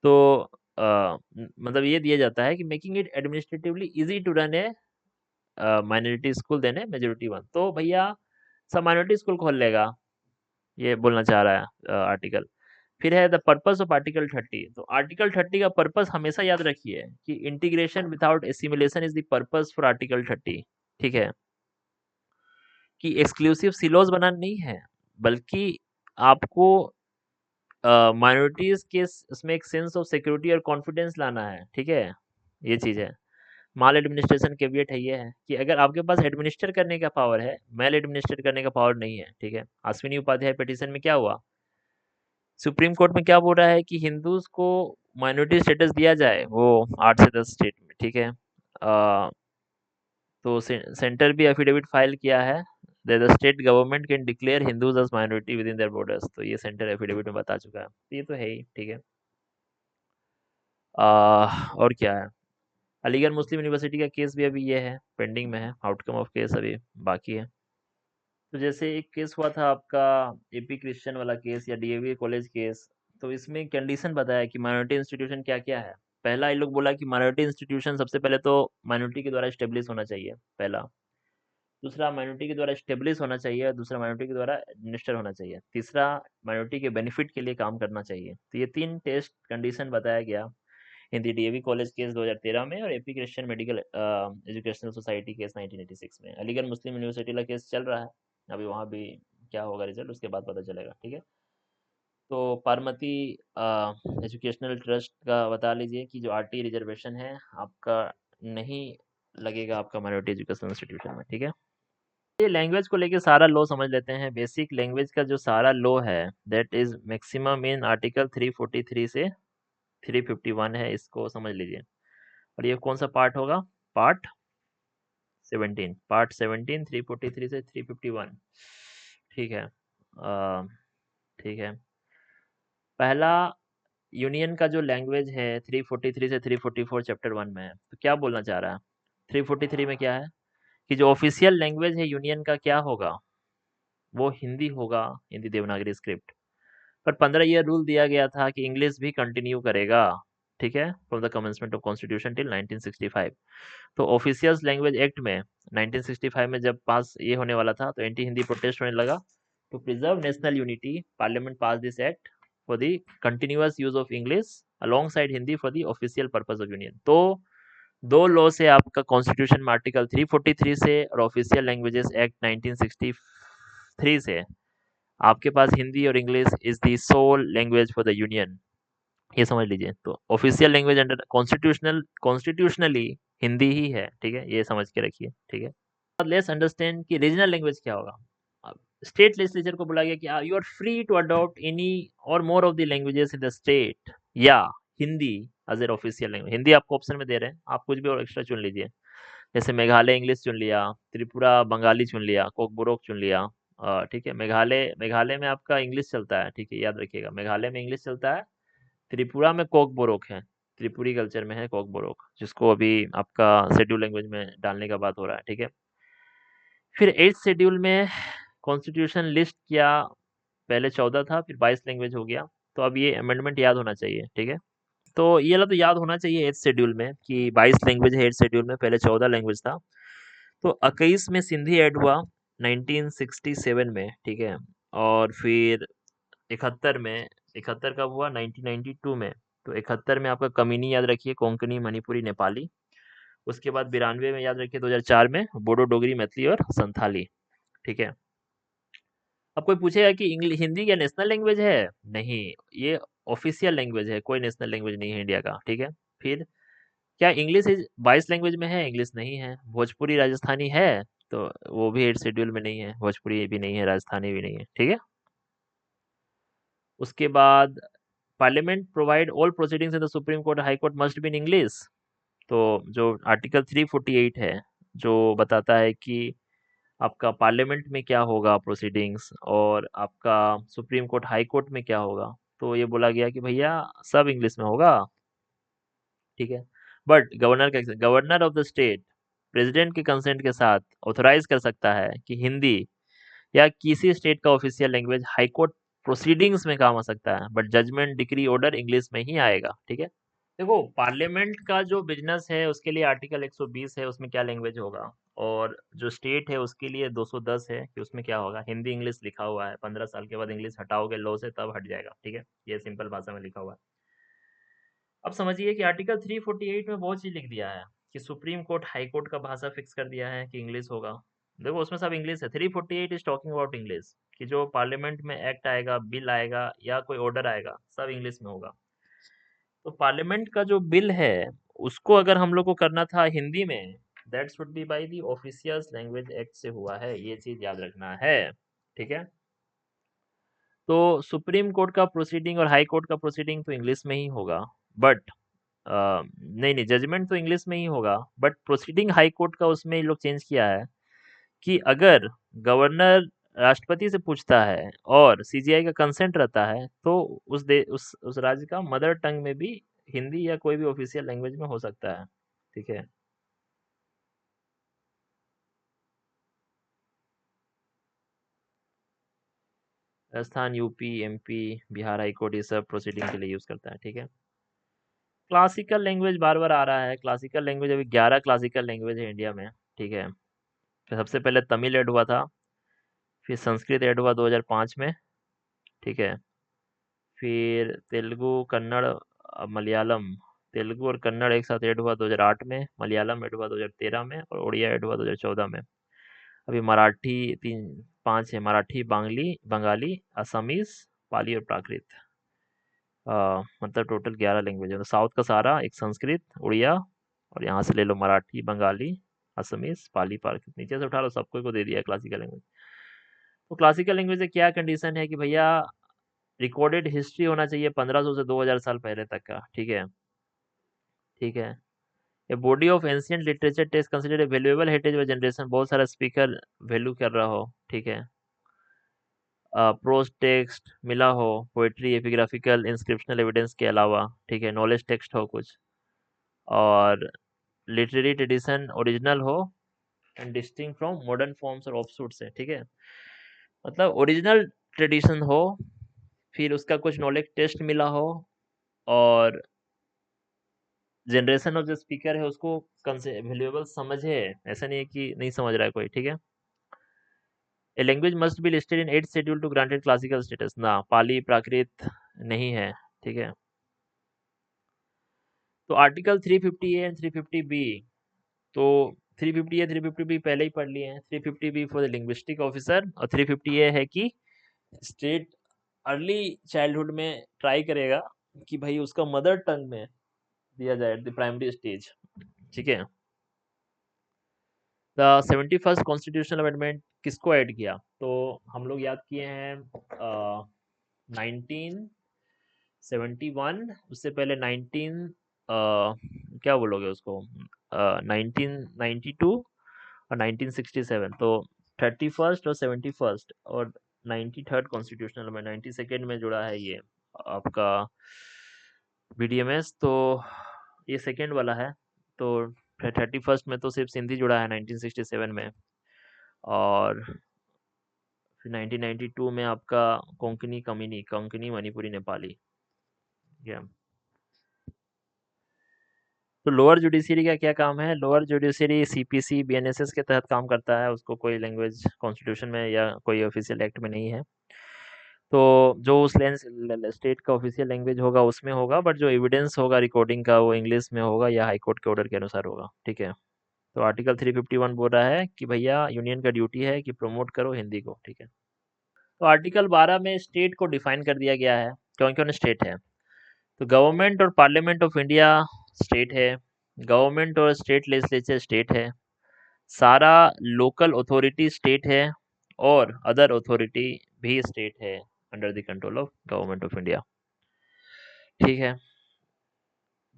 तो मतलब ये दिया जाता है कि making it administratively easy to run a minority school than a majority one. तो भैया सब माइनॉरिटी स्कूल खोल लेगा, ये बोलना चाह रहा है आर्टिकल। फिर है द पर्पस ऑफ आर्टिकल 30। तो आर्टिकल 30 का पर्पस हमेशा याद रखिए कि integration without assimilation is the purpose for article 30। ठीक है, कि एक्सक्लूसिव सिलोज बनाना नहीं है, बल्कि आपको माइनॉरिटीज के उसमें एक सेंस ऑफ सिक्योरिटी और कॉन्फिडेंस लाना है। ठीक है, ये चीज़ है। माल एडमिनिस्ट्रेशन कैविएट है ये है कि अगर आपके पास एडमिनिस्टर करने का पावर है, मेल एडमिनिस्ट्रेट करने का पावर नहीं है। ठीक है, अश्विनी उपाध्याय पिटीशन में क्या हुआ, सुप्रीम कोर्ट में क्या बोल रहा है कि हिंदूज को माइनॉरिटी स्टेटस दिया जाए, वो 8 से 10 स्टेट में। ठीक है, तो सेंटर भी एफिडेविट फाइल किया है, the state government can declare Hindus as minority within their borders. तो ये सेंटर एफिडेविट में बता चुका है, तो ये तो है ही। ठीक है, और क्या है, अलीगढ़ मुस्लिम यूनिवर्सिटी का केस भी अभी ये है, पेंडिंग में है, आउटकम ऑफ केस अभी बाकी है। तो जैसे एक केस हुआ था आपका एपी क्रिश्चियन वाला केस या डीएवी कॉलेज केस, तो इसमें कंडीशन बताया कि माइनॉरिटी इंस्टीट्यूशन क्या क्या है। पहला ये लोग बोला कि माइनॉरिटी इंस्टीट्यूशन सबसे पहले तो माइनॉरिटी के द्वारा स्टेब्लिश होना चाहिए, पहला। दूसरा माइनॉरिटी के द्वारा स्टेब्लिश होना चाहिए, और दूसरा माइनॉरिटी के द्वारा एडमिनिस्टर होना चाहिए, तीसरा माइनॉरिटी के बेनिफिट के लिए काम करना चाहिए। तो ये 3 टेस्ट कंडीशन बताया गया इन दी डीएवी कॉलेज केस 2013 में और AP Christian medical educational society case 1986 में। अलीगढ़ मुस्लिम यूनिवर्सिटी का केस चल रहा है अभी, वहाँ भी क्या होगा रिजल्ट उसके बाद पता चलेगा। ठीक है, तो पार्वती एजुकेशनल ट्रस्ट का बता लीजिए कि जो आरटी रिजर्वेशन है आपका नहीं लगेगा आपका माइनॉरिटी एजुकेशनल इंस्टीट्यूशन में। ठीक है, ये लैंग्वेज को लेके सारा लॉ समझ लेते हैं। बेसिक लैंग्वेज का जो सारा लॉ है that is maximum in article 343 से 351 है, इसको समझ लीजिए। और ये कौन सा पार्ट होगा, पार्ट 17, पार्ट 17 343 से 351। ठीक है, ठीक है। पहला यूनियन का जो लैंग्वेज है 343 से 344 चैप्टर 1 में है, तो क्या बोलना चाह रहा है 343 में क्या है कि जो ऑफिशियल लैंग्वेज है यूनियन का क्या होगा, वो हिंदी होगा, हिंदी देवनागरी स्क्रिप्ट। पर 15 ईयर रूल दिया गया था कि इंग्लिश भी कंटिन्यू करेगा। ठीक है, from the commencement of constitution till 1965। तो ऑफिशियल लैंग्वेज एक्ट में 1965 में जब पास ये होने वाला था तो एंटी हिंदी प्रोटेस्ट होने लगा। To preserve national unity parliament pass this act for the continuous use of English alongside Hindi for the official purpose of union. तो दो लॉ से आपका कॉन्स्टिट्यूशन में आर्टिकल 343 से और ऑफिशियल लैंग्वेजेस एक्ट 1963 से आपके पास हिंदी और English is the sole language for the union, ये समझ लीजिए। तो official language under constitutionally Hindi ही है। ठीक है, ये समझ के रखिए। ठीक है, लेट्स अंडरस्टैंड कि रीजनल लैंग्वेज क्या होगा। स्टेट लेजिस्लेचर को बोला गया कि you are free to adopt any or more of the languages in the state, या Hindi as an official language. Hindi आपको ऑप्शन में दे रहे हैं, आप कुछ भी और एक्स्ट्रा चुन लीजिए। जैसे मेघालय इंग्लिश चुन लिया, त्रिपुरा बंगाली चुन लिया, कोकबोरोक चुन लिया। ठीक है, मेघालय मेघालय में आपका इंग्लिश चलता है। ठीक है, याद रखिएगा मेघालय में इंग्लिश चलता है। त्रिपुरा में कोकबोरोक है, त्रिपुरी कल्चर में है कोकबोरोक, जिसको अभी आपका शेड्यूल लैंग्वेज में डालने का बात हो रहा है। ठीक है, फिर 8th शेड्यूल में कॉन्स्टिट्यूशन लिस्ट किया, पहले 14 था फिर 22 लैंग्वेज हो गया। तो अब ये अमेंडमेंट याद होना चाहिए। ठीक है, तो ये वाला तो याद होना चाहिए 8th शेड्यूल में कि 22 लैंग्वेज है 8th शेड्यूल में, पहले 14 लैंग्वेज था। तो 21 में सिंधी ऐड हुआ 1967 में। ठीक है, और फिर 71 में, 71 कब हुआ 1992 में। तो 71 में आपका कमीनी याद रखिए, कोंकणी मणिपुरी नेपाली। उसके बाद 92 में याद रखिए 2004 में बोडो डोगरी मैथिली और संथाली। ठीक है, अब कोई पूछेगा कि इंग्लिश हिंदी क्या नेशनल लैंग्वेज है, नहीं, ये ऑफिशियल लैंग्वेज है, कोई नेशनल लैंग्वेज नहीं है इंडिया का। ठीक है, फिर क्या इंग्लिश इज 22 लैंग्वेज में है, इंग्लिश नहीं है। भोजपुरी राजस्थानी है, तो वो भी 8 शेड्यूल में नहीं है, भोजपुरी भी नहीं है, राजस्थानी भी नहीं है। ठीक है, उसके बाद parliament provide all proceedings in the supreme court high court must be in English. तो जो आर्टिकल 348 है जो बताता है कि आपका पार्लियामेंट में क्या होगा प्रोसीडिंग्स, और आपका सुप्रीम कोर्ट हाई कोर्ट में क्या होगा। तो ये बोला गया कि भैया सब इंग्लिश में होगा, ठीक है। But governor of the state president के कंसेंट के साथ ऑथराइज कर सकता है कि हिंदी या किसी स्टेट का official language high court proceedings में काम आ सकता है, but judgment decree order English में ही आएगा, ठीक है। देखो, पार्लियामेंट का जो बिजनेस है उसके लिए आर्टिकल 120 है, उसमें क्या लैंग्वेज होगा, और जो स्टेट है उसके लिए 210 है कि उसमें क्या होगा। हिंदी इंग्लिश लिखा हुआ है, 15 साल के बाद इंग्लिश हटाओगे लॉ से तब हट जाएगा, ठीक है। ये सिंपल भाषा में लिखा हुआ है। अब समझिए कि आर्टिकल 348 में बहुत चीज लिख दिया है कि सुप्रीम कोर्ट हाई कोर्ट का भाषा फिक्स कर दिया है कि इंग्लिश होगा। देखो, उसमें सब इंग्लिश है। 348 इज टॉकिंग अबाउट इंग्लिश, कि जो पार्लियामेंट में एक्ट आएगा, बिल आएगा या कोई ऑर्डर आएगा, सब इंग्लिश में होगा। तो पार्लियामेंट का जो बिल है उसको अगर हम लोग को करना था हिंदी में, that should be by the official language act से हुआ है, ये चीज याद रखना है, ठीक है। तो सुप्रीम कोर्ट का प्रोसीडिंग और हाई कोर्ट का प्रोसीडिंग तो इंग्लिश में ही होगा, बट नहीं नहीं, जजमेंट तो इंग्लिश में ही होगा, बट प्रोसीडिंग हाई कोर्ट का उसमें ये लोग चेंज किया है कि अगर गवर्नर राष्ट्रपति से पूछता है और सीजीआई का कंसेंट रहता है तो उस राज्य का मदर टंग में भी हिंदी या कोई भी ऑफिशियल लैंग्वेज में हो सकता है, ठीक है। Rajasthan, UP, MP, Bihar high court ये सब प्रोसीडिंग के लिए यूज करता है, ठीक है। क्लासिकल लैंग्वेज बार बार आ रहा है। क्लासिकल लैंग्वेज अभी 11 क्लासिकल लैंग्वेज है इंडिया में, ठीक है। फिर सबसे पहले तमिल ऐड हुआ था, फिर संस्कृत ऐड हुआ 2005 में, ठीक है। फिर तेलुगु, कन्नड़, मलयालम, तेलुगु और कन्नड़ एक साथ ऐड हुआ 2008 में, मलयालम ऐड हुआ 2013 में और उड़िया ऐड हुआ 2014 में। अभी मराठी तीन पांच है, मराठी, बंगाली, असमीज, पाली और प्राकृत। मतलब टोटल 11 लैंग्वेज है। तो साउथ का सारा, एक संस्कृत, उड़िया, और यहाँ से ले लो मराठी, बंगाली, असमीज, पाली, प्राकृत, नीचे से उठा लो, सबको को दे दिया क्लासिकल लैंग्वेज। तो क्लासिकल लैंग्वेज से क्या कंडीशन है कि भैया रिकॉर्डेड हिस्ट्री होना चाहिए 1500 से 2000 साल पहले तक का, ठीक है, ठीक है। A body of ancient literature text considered a valuable heritage of generation, बहुत सारा स्पीकर वैल्यू कर रहा हो, ठीक है। प्रोज टेक्स्ट मिला हो, पोएट्री, एपिग्राफिकल, इंस्क्रिप्शनल एविडेंस के अलावा, ठीक है, नॉलेज टेक्स्ट हो कुछ, और लिटरेरी ट्रेडिशन ओरिजिनल हो and distinct from modern forms और ऑफशूट से, ठीक है। मतलब ओरिजिनल ट्रेडिशन हो, फिर उसका कुछ नॉलेज टेस्ट मिला हो, और जनरेशन ऑफ जो स्पीकर है उसको वैल्यूएबल समझे, ऐसा नहीं है कि नहीं समझ रहा है कोई, ठीक है। A language must be listed in 8th schedule to granted classical status, ना पाली प्राकृत नहीं है, ठीक है। तो आर्टिकल 350 ए एंड 350 बी, तो 350 ए 350 बी पहले ही पढ़ लिए हैं। 350 B for the linguistic officer, और 350 ए है कि स्टेट अर्ली चाइल्डहुड में ट्राई करेगा कि भाई उसका मदर टंग में दिया जाए एट द प्राइमरी स्टेज, ठीक है। द 71st कॉन्स्टिट्यूशनल अमेंडमेंट किसको ऐड किया, तो हम लोग याद किए हैं 1971, उससे पहले 19 क्या बोलोगे उसको, 1992 और 1967, तो 31st और 71st और 93rd कॉन्स्टिट्यूशनल में 92nd में जुड़ा है ये आपका बीडीएमएस, तो ये सेकेंड वाला है। तो 31st में तो सिर्फ सिंधी जुड़ा है 1967 में, और फिर 1992 में आपका कोंकणी कमिनी, कोंकणी मणिपुरी नेपाली, या। तो लोअर जुडिशरी का क्या काम है, लोअर जुडिशरी सीपीसी बीएनएसएस के तहत काम करता है, उसको कोई लैंग्वेज कॉन्स्टिट्यूशन में या कोई ऑफिशियल एक्ट में नहीं है। तो जो उस स्टेट का ऑफिशियल लैंग्वेज होगा उसमें होगा, बट जो एविडेंस होगा रिकॉर्डिंग का वो इंग्लिश में होगा या हाई कोर्ट के ऑर्डर के अनुसार होगा, ठीक है। तो आर्टिकल 351 बोल रहा है कि भैया यूनियन का ड्यूटी है कि प्रमोट करो हिंदी को, ठीक है। तो आर्टिकल 12 में स्टेट को डिफाइन कर दिया गया है, कौन कौन स्टेट है। तो गवर्नमेंट और पार्लियामेंट ऑफ इंडिया स्टेट है, गवर्नमेंट और स्टेट लेजिस्लेचर स्टेट है, सारा लोकल अथॉरिटी स्टेट है, और अदर अथॉरिटी भी स्टेट है under the control of government of India, ठीक है।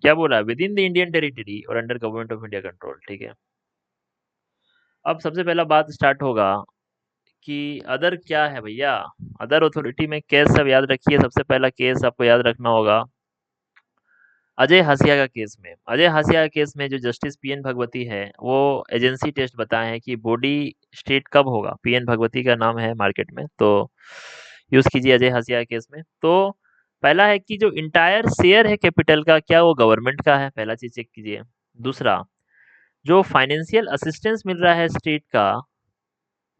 क्या बोला, within the Indian territory और under government of India control, ठीक है। अब सबसे पहला बात स्टार्ट होगा कि अदर क्या है भैया। अदर अथॉरिटी में केस सब याद रखिए। सबसे पहला केस आपको याद रखना होगा अजय हासिया का केस में। अजय हासिया के केस में जो जस्टिस पीएन भगवती है वो एजेंसी टेस्ट बताए हैं कि बॉडी स्टेट कब होगा। पीएन भगवती का नाम है मार्केट में, तो यूज कीजिए अजय हासिया के केस में। तो पहला है कि जो इंटायर शेयर है कैपिटल का, क्या वो गवर्नमेंट का है, पहला चीज चेक कीजिए। दूसरा, जो फाइनेंशियल असिस्टेंस मिल रहा है स्टेट का,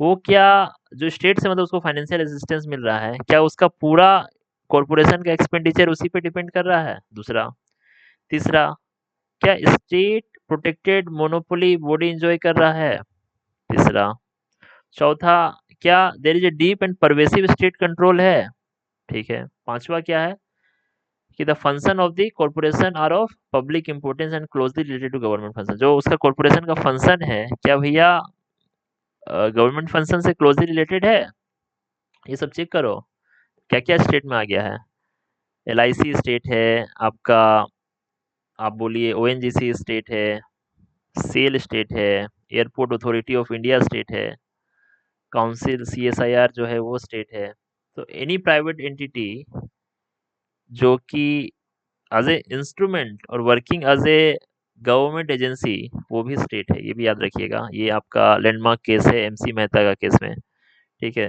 वो क्या, जो स्टेट से मतलब उसको फाइनेंशियल असिस्टेंस मिल रहा है, क्या उसका पूरा कॉरपोरेशन का एक्सपेंडिचर उसी पे डिपेंड कर रहा है। दूसरा। तीसरा, क्या state protected monopoly body enjoy कर रहा है। तीसरा। चौथा, क्या there is a deep and pervasive state control है। ठीक है। पांचवा क्या है कि the function of the corporation are of public importance and closely related to government function. जो उसका कॉरपोरेशन का फंक्शन है, क्या भैया गवर्नमेंट फंक्शन से क्लोजली रिलेटेड है। ये सब चेक करो क्या क्या स्टेट में आ गया है। एलआईसी स्टेट है आपका, आप बोलिए ओएनजीसी स्टेट है, सेल स्टेट है, airport authority of India state है, काउंसिल सीएसआईआर जो है वो स्टेट है। तो एनी प्राइवेट एंटिटी जो कि as a instrument or working as a government agency, वो भी स्टेट है। ये भी याद रखिएगा। ये आपका लैंडमार्क केस है एमसी मेहता का केस में। ठीक है।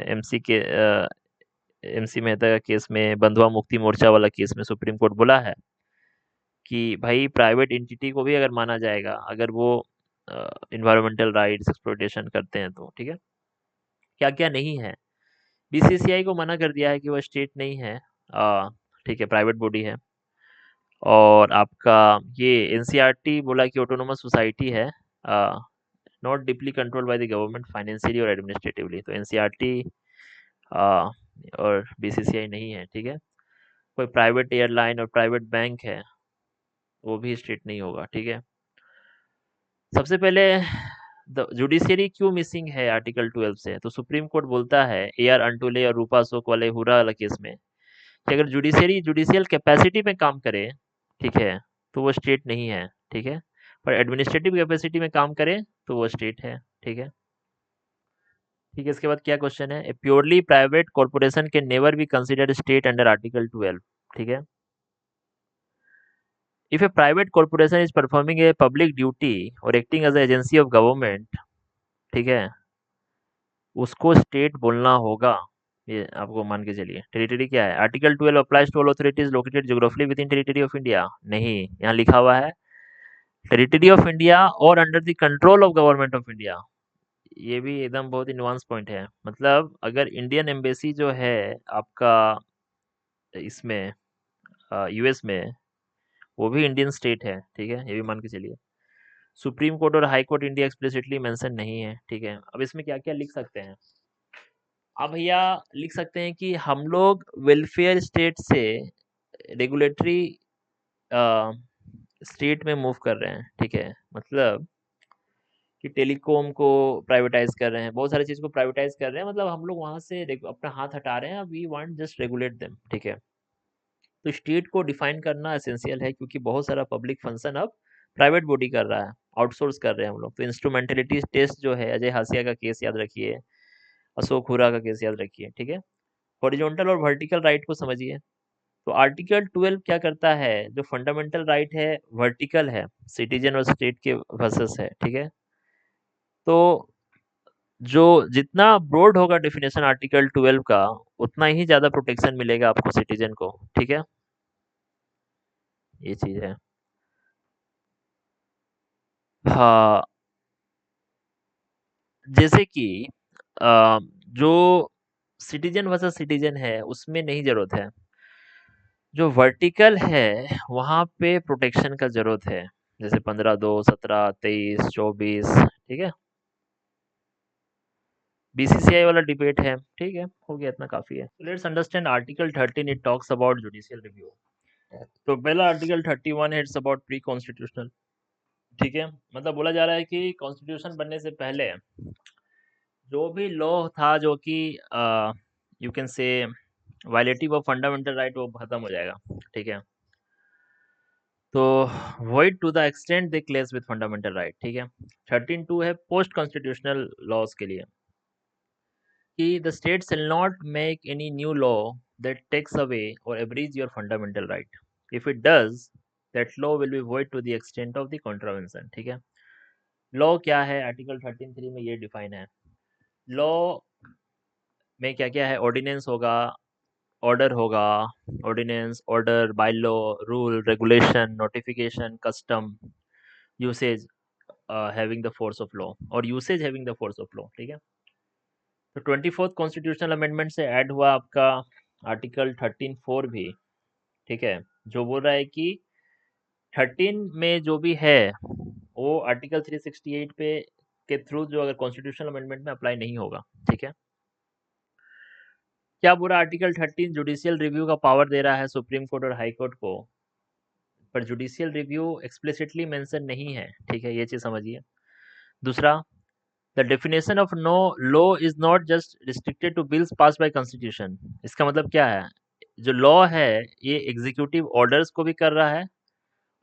एमसी मेहता का केस में, बंधुआ मुक्ति मोर्चा वाला केस में सुप्रीम कोर्ट बोला है कि भाई प्राइवेट एंटिटी को भी अगर माना जाएगा अगर वो इन्वायरमेंटल राइट्स एक्सप्लॉइटेशन करते हैं तो। ठीक है। क्या क्या नहीं है, बीसीसीआई को मना कर दिया है कि वो स्टेट नहीं है। ठीक है, प्राइवेट बॉडी है। और आपका ये एनसीईआरटी बोला कि ऑटोनोमस सोसाइटी है, not deeply controlled by the government financially और एडमिनिस्ट्रेटिवली। तो एनसीईआरटी और बीसीसीआई नहीं है। ठीक है। कोई प्राइवेट एयरलाइन और प्राइवेट बैंक है, वो भी स्टेट नहीं होगा। ठीक है। सबसे पहले जुडिशियरी क्यों मिसिंग है आर्टिकल 12 से, तो सुप्रीम कोर्ट बोलता है ए आर अंटुले और रूपा अशोक वाले हुरा वाला केस में कि अगर जुडिशियरी जुडिशियल कैपेसिटी में काम करे, ठीक है, तो वो स्टेट नहीं है। ठीक है। पर एडमिनिस्ट्रेटिव कैपेसिटी में काम करे तो वो स्टेट है। ठीक है। ठीक है। इसके बाद क्या क्वेश्चन है, a purely private corporation can never be considered state under article 12। ठीक है। If a private corporation is performing a public duty और acting as agency of government, ठीक है, उसको स्टेट बोलना होगा। ये आपको मान के चलिए। टेरिटरी क्या है, article 12 applies to all authorities located geographically within territory of India. नहीं, यहाँ लिखा हुआ है territory of India or under the control of government of India. ये भी एकदम बहुत ही नुआंस पॉइंट है। मतलब अगर इंडियन एम्बेसी जो है आपका इसमें यूएस में, वो भी इंडियन स्टेट है। ठीक है, ये भी मान के चलिए। सुप्रीम कोर्ट और high court India explicitly mention नहीं है। ठीक है। अब इसमें क्या क्या लिख सकते हैं, अब भैया लिख सकते हैं कि हम लोग वेलफेयर स्टेट से रेगुलेटरी स्टेट में मूव कर रहे हैं। ठीक है। मतलब कि टेलीकॉम को प्राइवेटाइज कर रहे हैं, बहुत सारी चीज को प्राइवेटाइज कर रहे हैं। मतलब हम लोग वहां से अपना हाथ हटा रहे हैं। We want just regulate them. ठीक है। तो स्टेट को डिफाइन करना एसेंशियल है क्योंकि बहुत सारा पब्लिक फंक्शन अब प्राइवेट बॉडी कर रहा है, आउटसोर्स कर रहे हैं हम लोग। तो इंस्ट्रूमेंटेलिटी टेस्ट जो है, अजय हासिया का केस याद रखिए, अशोक हुरा का केस याद रखिए। ठीक है। हॉरिजॉन्टल और वर्टिकल राइट को समझिए। तो आर्टिकल 12 क्या करता है, जो फंडामेंटल राइट है वर्टिकल है, सिटीजन और स्टेट के वर्सेस है। ठीक है। तो जो जितना ब्रॉड होगा डेफिनेशन आर्टिकल 12 का, उतना ही ज्यादा प्रोटेक्शन मिलेगा आपको सिटीजन को। ठीक है। ये चीज है। हाँ, जैसे कि अ, जो सिटीजन वर्सेस सिटीजन है उसमें नहीं जरूरत है। जो वर्टिकल है वहां पे प्रोटेक्शन का जरूरत है। जैसे 15(2), 17, 23, 24। ठीक है। बीसीसीआई वाला डिबेट है। ठीक है, हो गया, इतना काफी है। Let's understand article 13। It talks about judicial review. तो पहला article 31 it's about pre constitutional. ठीक है। मतलब बोला जा रहा है कि कॉन्स्टिट्यूशन बनने से पहले जो भी लॉ था जो कि you can say violative of fundamental right, वो खत्म हो जाएगा। ठीक है। तो void to the extent they clash with fundamental right, ठीक है। 13(2) है पोस्ट कॉन्स्टिट्यूशनल लॉज के लिए कि the state shall not make any new law that takes away or abridges your fundamental right. If it does, that law will be void to the extent of the contravention, ठीक है। Law क्या है, article 13(3) में ये define है। Law में क्या क्या है, ऑर्डिनेंस होगा, ऑर्डर होगा, ordinance, order, by law, rule, regulation, notification, custom, usage having the force of law और usage having the force of law, ठीक है। तो 24th कॉन्स्टिट्यूशनल अमेंडमेंट से ऐड हुआ आपका आर्टिकल 13(4) भी, ठीक है, जो बोल रहा है कि 13 में जो भी है वो आर्टिकल 368 पे के थ्रू जो अगर कॉन्स्टिट्यूशनल अमेंडमेंट में अप्लाई नहीं होगा, ठीक है। क्या बोल रहा है आर्टिकल 13, जुडिशियल रिव्यू का पावर दे रहा है सुप्रीम कोर्ट और हाई कोर्ट को, पर जुडिशियल रिव्यू एक्सप्लिसिटली मेंशन नहीं है, ठीक है, ये चीज समझिए। दूसरा, the definition of no law is not just restricted to bills pass by constitution. इसका मतलब क्या है, जो लॉ है ये एग्जीक्यूटिव ऑर्डर्स को भी कर रहा है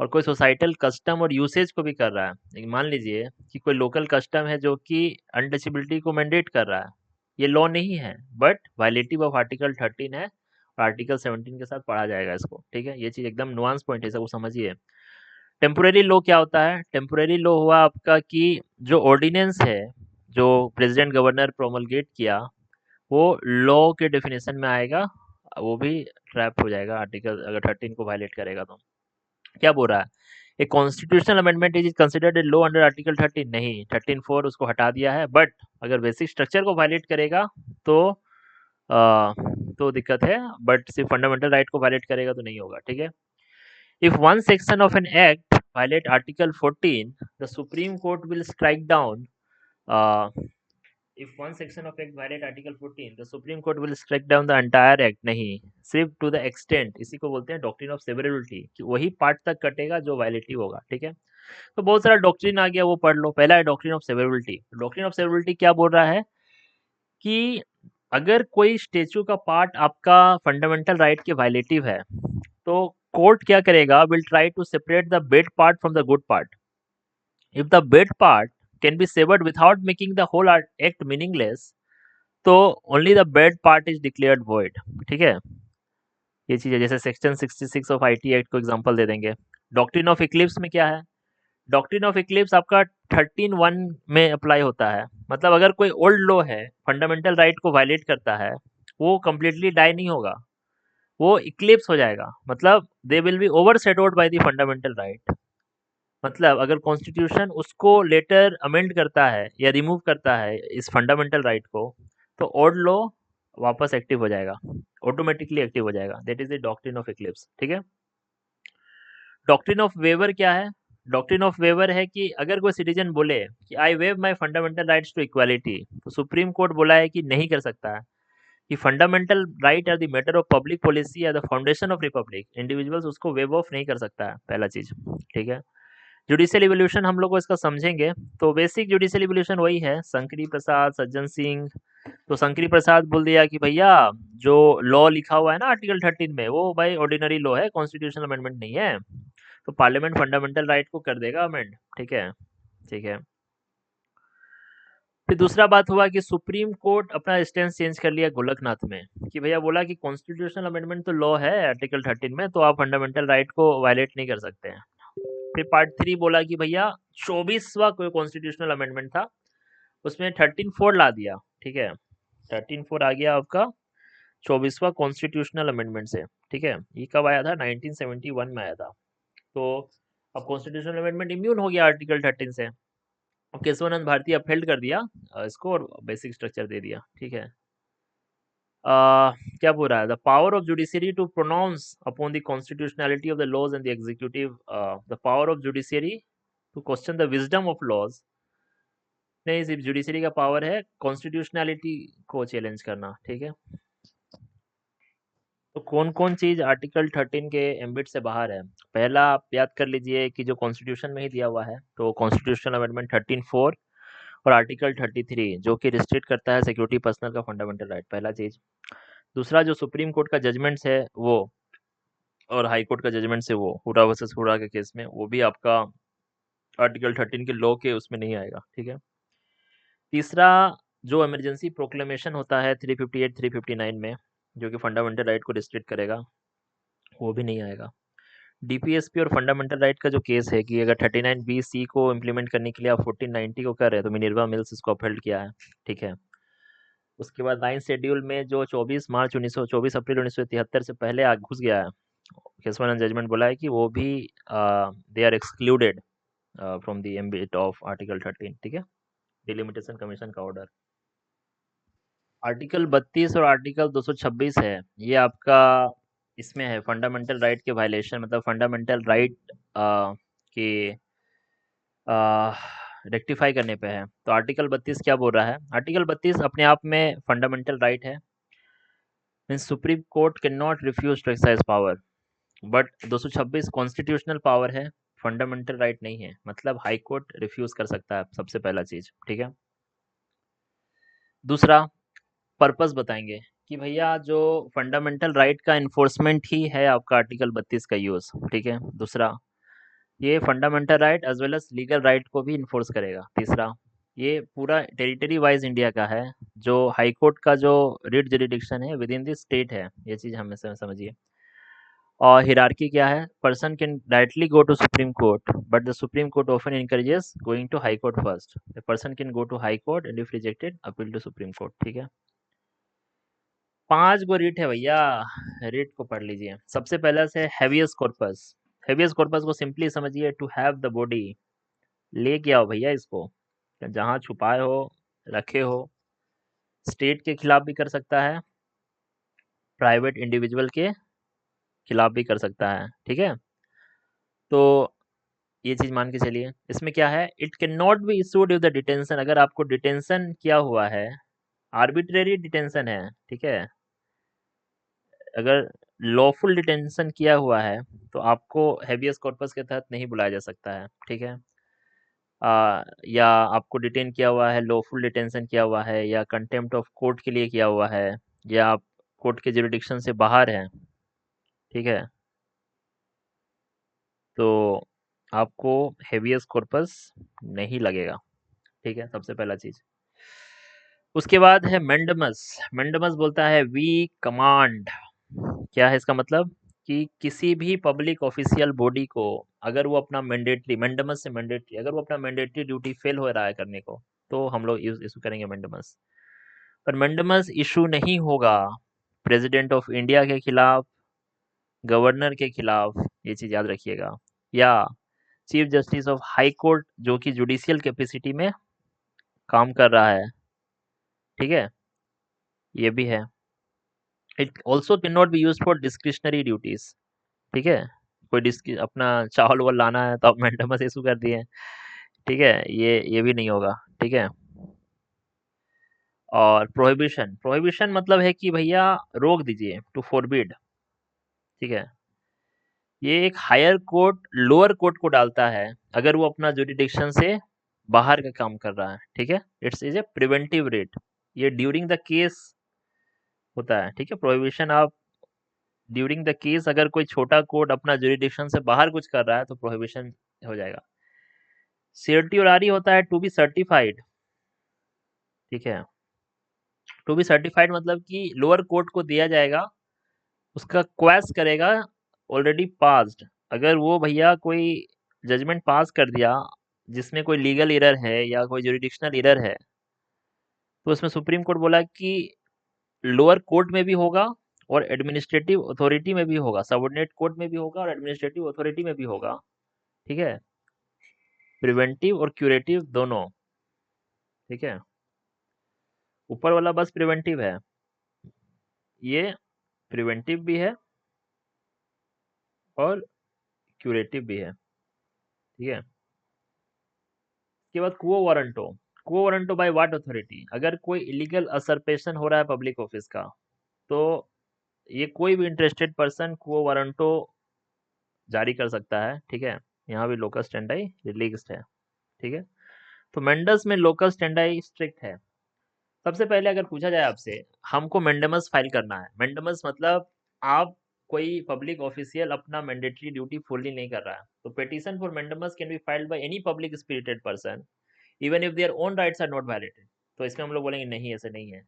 और कोई सोसाइटल कस्टम और यूसेज को भी कर रहा है। लेकिन मान लीजिए कि कोई लोकल कस्टम है जो कि अनटचेबिलिटी को मैंडेट कर रहा है, ये लॉ नहीं है बट वायलेटिव ऑफ आर्टिकल 13 है और आर्टिकल 17 के साथ पढ़ा जाएगा इसको, ठीक है। ये चीज एकदम नुआंस पॉइंट है, सबको समझिए। टेम्पोरेरी लॉ क्या होता है, टेम्पोरेरी लॉ हुआ आपका कि जो ऑर्डिनेंस है जो प्रेसिडेंट गवर्नर प्रोमलगेट किया वो लॉ के डेफिनेशन में आएगा, वो भी ट्रैप हो जाएगा आर्टिकल अगर 13 को वायलेट करेगा तो। क्या बोल रहा है, a constitutional amendment is considered a law under article 13, नहीं, 13(4) उसको हटा दिया है, बट अगर बेसिक स्ट्रक्चर को वायलेट करेगा तो दिक्कत है, बट सिर्फ फंडामेंटल राइट को वायलेट करेगा तो नहीं होगा, ठीक है। If one section of an act violate article 14, the supreme court will strike down if one section of act violate article 14, the supreme court will strike down the entire act, नहीं, सिर्फ to the extent, इसी को बोलते हैं doctrine of severability, कि वही part तक कटेगा जो वायलेटिव होगा, ठीक है। तो बहुत सारा डॉक्ट्रिन आ गया, वो पढ़ लो। पहला है doctrine of severability. Doctrine of severability क्या बोल रहा है कि अगर कोई स्टेचू का पार्ट आपका फंडामेंटल राइट के वायलेटिव है तो कोर्ट क्या करेगा, will try to separate the bad part from the good part. If the bad part can be severed without making the whole act meaningless, तो only the bad part is declared void, ठीक है। ये चीज है, जैसे section 66 of IT act को example दे देंगे। Doctrine of Eclipse में क्या है, डॉक्ट्रिन ऑफ इक्लिप्स आपका 13(1) में अप्लाई होता है। मतलब अगर कोई ओल्ड लॉ है फंडामेंटल राइट को वायलेट करता है, वो कंप्लीटली डाई नहीं होगा, वो इक्लिप्स हो जाएगा, मतलब they will be overshadowed by the fundamental right. मतलब अगर कॉन्स्टिट्यूशन उसको लेटर अमेंड करता है या रिमूव करता है इस फंडामेंटल राइट को, तो ओल्ड लॉ वापस एक्टिव हो जाएगा, ऑटोमेटिकली एक्टिव हो जाएगा। That is the doctrine of Eclipse, ठीक है। डॉक्ट्रिन ऑफ वेवर क्या है, डॉक्ट्रिन ऑफ वेवर है कि अगर कोई सिटीजन बोले कि I waive my fundamental rights to equality, तो सुप्रीम कोर्ट बोला है कि नहीं कर सकता है, कि fundamental right are the matter of public policy, are the foundation of republic, individuals उसको वेव ऑफ नहीं कर सकता है, पहला चीज, ठीक है। जुडिशियल इवोल्यूशन हम लोग को इसका समझेंगे, तो बेसिक जुडिशियल इवोल्यूशन वही है, शंकरी प्रसाद, सज्जन सिंह। तो शंकरी प्रसाद बोल दिया कि भैया जो लॉ लिखा हुआ है ना आर्टिकल 13 में, वो भाई ऑर्डिनरी लॉ है, कॉन्स्टिट्यूशनल अमेंडमेंट नहीं है, तो पार्लियामेंट फंडामेंटल राइट को कर देगा अमेंड, ठीक है, ठीक है। फिर दूसरा बात हुआ कि सुप्रीम कोर्ट अपना स्टैंड चेंज कर लिया गोलकनाथ में, कि भैया बोला कि कॉन्स्टिट्यूशनल अमेंडमेंट तो लॉ है आर्टिकल 13 में, तो आप फंडामेंटल राइट को वायलेट नहीं कर सकते हैं। फिर पार्ट 3 बोला कि भैया 24वां कोई कॉन्स्टिट्यूशनल अमेंडमेंट था, उसमें 13(4) ला दिया, ठीक है, 13(4) आ गया आपका 24वां कॉन्स्टिट्यूशनल अमेंडमेंट से, ठीक है। ये कब आया था, 1971 में आया था। तो अब कॉन्स्टिट्यूशनल अमेंडमेंट इम्यून हो गया आर्टिकल 13 से। अब केशवानंद भारती अपहेल्ड कर दिया इसको और बेसिक स्ट्रक्चर दे दिया, ठीक है। क्या बोल रहा है, the power of judiciary to pronounce upon the constitutionality of the laws and the executive, the power of judiciary to question the wisdom of laws. नहीं, सिर्फ जुडिशरी का पावर है कॉन्स्टिट्यूशनैलिटी को चैलेंज करना, ठीक है। तो कौन कौन चीज आर्टिकल 13 के एम्बिट से बाहर है, पहला आप याद कर लीजिए कि जो कॉन्स्टिट्यूशन में ही दिया हुआ है, तो कॉन्स्टिट्यूशनल अमेंडमेंट 13(4) और आर्टिकल 33 जो कि रिस्ट्रिक्ट करता है सिक्योरिटी पर्सनल का फंडामेंटल राइट, पहला चीज। दूसरा जो सुप्रीम कोर्ट का जजमेंट्स है वो और हाई कोर्ट का जजमेंट से वो हुडा वर्सेस हुडा के केस में वो भी आपका आर्टिकल 13 के लॉ के उसमें नहीं आएगा, ठीक है। तीसरा, जो इमरजेंसी प्रोक्लेमेशन होता है 358 359 में, जो कि फंडामेंटल राइट को रिस्ट्रिक्ट करेगा, वो भी नहीं आएगा। डीपीएसपी और फंडामेंटल राइट का जो केस है कि अगर 39 बी सी को इम्प्लीमेंट करने के लिए आप 1490 को कर रहे हैं, तो मिनर्वा मिल्स इसको अपहेल्ड किया है, ठीक है। उसके बाद 9 शेड्यूल में जो 24 अप्रैल 1973 से पहले घुस गया है, केसवान जजमेंट बोला है कि वो भी they are excluded from the ambit of article 13, ठीक है, डिलिमिटेशन कमीशन का ऑर्डर। आर्टिकल 32 और आर्टिकल 226 है, ये आपका इसमें है फंडामेंटल राइट के वायलेशन, मतलब फंडामेंटल राइट के रेक्टिफाई करने पे है। तो आर्टिकल 32 क्या बोल रहा है? आर्टिकल 32 अपने आप में फंडामेंटल राइट है, means supreme court can not refuse to exercise power, but 226 constitutional power है, फंडामेंटल राइट नहीं है, मतलब हाई कोर्ट रिफ्यूज कर सकता है, सबसे पहला चीज, ठीक है। दूसरा, पर्पस बताएंगे कि भैया जो फंडामेंटल राइट का इन्फोर्समेंट ही है आपका आर्टिकल 32 का यूज, ठीक है। दूसरा, ये fundamental right as well as legal right को भी इन्फोर्स करेगा। तीसरा, ये पूरा टेरिटरी वाइज इंडिया का है, जो हाई कोर्ट का जो रिट जुरिडिक्शन है विद इन द स्टेट है, ये चीज़ हमें समझिए। और हिरार्की क्या है? Person can directly go to supreme court, but the supreme court often encourages going to high court first. The person can go to high court and if rejected appeal to supreme court, ठीक है। 5 गो writ है भैया, writ को पढ़ लीजिए। सबसे पहला से हैवियस कॉर्पस। हैवियस कॉर्पस को सिंपली समझिए, टू हैव द बॉडी, लेके आओ भैया इसको, जहाँ छुपाए हो, रखे हो। स्टेट के खिलाफ भी कर सकता है, प्राइवेट इंडिविजुअल के खिलाफ भी कर सकता है, ठीक है। तो ये चीज मान के चलिए। इसमें क्या है? It can not be issued with the detention, अगर आपको डिटेंशन किया हुआ है, आर्बिट्रेरी डिटेंशन है, ठीक है, अगर लॉफुल डिटेंशन किया हुआ है तो आपको हैबियस कॉर्पस के तहत नहीं बुलाया जा सकता है, ठीक है। या आपको डिटेन किया हुआ है, लॉफुल डिटेंशन किया हुआ है, या कंटेम्प्ट ऑफ कोर्ट के लिए किया हुआ है, या आप कोर्ट के जुरिडिक्शन से बाहर हैं, ठीक है, तो आपको हेवियस कॉर्पस नहीं लगेगा, ठीक है, सबसे पहला चीज। उसके बाद है मेंडमस। मेंडमस बोलता है वी कमांड। क्या है इसका मतलब? कि किसी भी पब्लिक ऑफिशियल बॉडी को, अगर वो अपना मैंडेटरी, मेंडमस से मैंडेटरी, अगर वो अपना मैंडेटरी ड्यूटी फेल हो रहा है करने को, तो हम लोग इशू करेंगे मेंडमस। पर मेंडमस इशू नहीं होगा प्रेसिडेंट ऑफ इंडिया के खिलाफ, गवर्नर के खिलाफ, ये चीज याद रखिएगा, या chief justice of high court जो कि जुडिशियल कैपेसिटी में काम कर रहा है, ठीक है, ये भी है। It also can not be use for discretionary duties, ठीक है, कोई अपना चावल वावल लाना है तो आप मैंडमस इशू कर दिए, ठीक है, ये भी नहीं होगा, ठीक है। और प्रोहिबिशन, प्रोहिबिशन मतलब है कि भैया रोक दीजिए, टू फोरबिड, ठीक है। ये एक हायर कोर्ट लोअर कोर्ट को डालता है अगर वो अपना जुरिडिक्शन से बाहर का काम कर रहा है, ठीक है। It's is a preventive rate, ये ड्यूरिंग द केस होता है, ठीक है। प्रोहिबिशन आप ड्यूरिंग द केस, अगर कोई छोटा कोर्ट अपना जुरिडिक्शन से बाहर कुछ कर रहा है तो प्रोहिबिशन हो जाएगा। सर्टियोरारी होता है टू बी सर्टिफाइड, ठीक है। टू बी सर्टिफाइड मतलब कि लोअर कोर्ट को दिया जाएगा, उसका क्वेस करेगा ऑलरेडी पास्ड, अगर वो भैया कोई जजमेंट पास कर दिया जिसमें कोई लीगल एरर है या कोई जुरिडिक्शनल एरर है, तो उसमें सुप्रीम कोर्ट बोला कि लोअर कोर्ट में भी होगा और एडमिनिस्ट्रेटिव अथॉरिटी में भी होगा, सबऑर्डिनेट कोर्ट में भी होगा और एडमिनिस्ट्रेटिव अथॉरिटी में भी होगा, ठीक है, प्रिवेंटिव और क्यूरेटिव दोनों, ठीक है। ऊपर वाला बस प्रिवेंटिव है, ये प्रिवेंटिव भी है और क्यूरेटिव भी है, ठीक है। उसके बाद quo warranto. Quo warranto by what authority? अगर कोई इलीगल असरपेशन हो रहा है पब्लिक ऑफिस का, तो ये कोई भी इंटरेस्टेड पर्सन क्वो वारंटो जारी कर सकता है, ठीक है। यहाँ भी लोकस स्टैंडाई रिलीज्ड है, ठीक है। तो मेंडस में लोकस स्टैंडाई स्ट्रिक्ट है। सबसे पहले अगर पूछा जाए आपसे, हमको मेंडमस फाइल करना है, मेंडमस मतलब आप कोई पब्लिक ऑफिशियल अपना मैंडेटरी ड्यूटी फुल्ली नहीं कर रहा है, तो petition for mandamus can be filed by any public spirited person even if their own rights are not violated. तो इसमें हम लोग बोलेंगे नहीं, ऐसे नहीं है।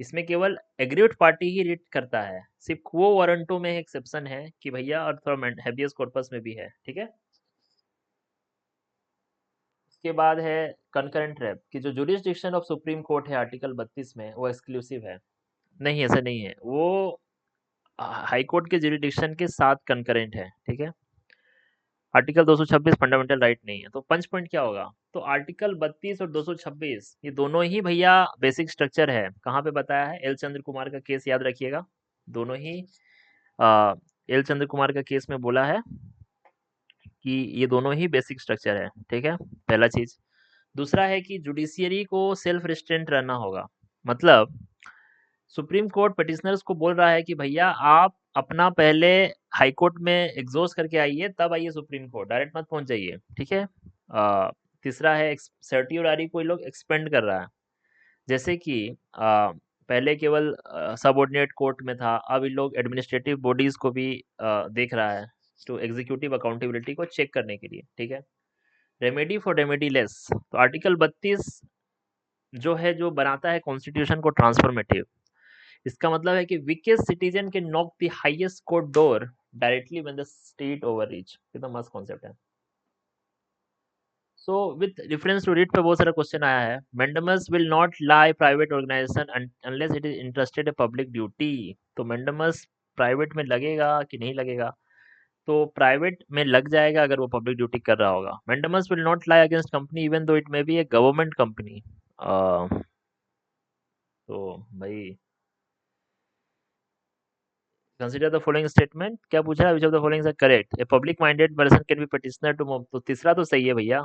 इसमें केवल एग्रीव्ड पार्टी ही रिट करता है, सिर्फ क्वो वारंटो में एक्सेप्शन है कि भैया, और थोड़ा हैबियस कॉर्पस में भी है, ठीक है। उसके बाद है कंकरेंट रेप, कि जो जुरिस्डिक्शन ऑफ सुप्रीम कोर्ट है आर्टिकल 32 में, वो एक्सक्लूसिव है। नहीं, ऐसा नहीं है, वो हाई कोर्ट के जुरिडिक्शन के साथ कंकरेंट है, ठीक है। आर्टिकल 226 फंडामेंटल राइट नहीं है, तो पंच पॉइंट क्या होगा? तो आर्टिकल 32 और 226 ये दोनों ही भैया बेसिक स्ट्रक्चर है। कहाँ पे बताया है? एल चंद्र कुमार का केस याद रखिएगा। दोनों ही एल चंद्र कुमार का केस में बोला है कि ये दोनों ही बेसिक स्ट्रक्चर है, ठीक है, पहला चीज। दूसरा है कि जुडिशियरी को सेल्फ रिस्ट्रेंट रहना होगा। मतलब सुप्रीम कोर्ट पिटिशनर्स को बोल रहा है कि भैया, आप अपना पहले हाई कोर्ट में एग्जॉस्ट करके आइए, तब आइए सुप्रीम कोर्ट, डायरेक्ट मत पहुंच जाइए, ठीक है। तीसरा है सर्टियोरारी को ये लोग एक्सपेंड कर रहा है। जैसे कि पहले केवल सबऑर्डिनेट कोर्ट में था, अब इन लोग एडमिनिस्ट्रेटिव बॉडीज को भी देख रहा है, तो एग्जीक्यूटिव अकाउंटेबिलिटी को चेक करने के लिए, ठीक है। रेमेडी फॉर रेमेडी लेस, तो आर्टिकल 32 जो है, जो बनाता है कॉन्स्टिट्यूशन को ट्रांसफॉर्मेटिव। इसका मतलब है कि weakest citizen can knock the highest court door directly when the state overreach. कितना मस्त कॉन्सेप्ट है। So with reference to writ पे बहुत सारा क्वेश्चन आया है। Mandamus will not lie private organisation unless it is interested in public duty. तो mandamus private में लगेगा कि नहीं लगेगा? तो प्राइवेट में लग जाएगा अगर वो पब्लिक ड्यूटी कर रहा होगा। Mandamus will not lie against company even though it may be a government company. तो भाई, कंसीडर द फॉलोइंग स्टेटमेंट, क्या पूछा है? Which of the following are correct? A public minded person can be petitioner to move. तो तीसरा तो सही है भैया,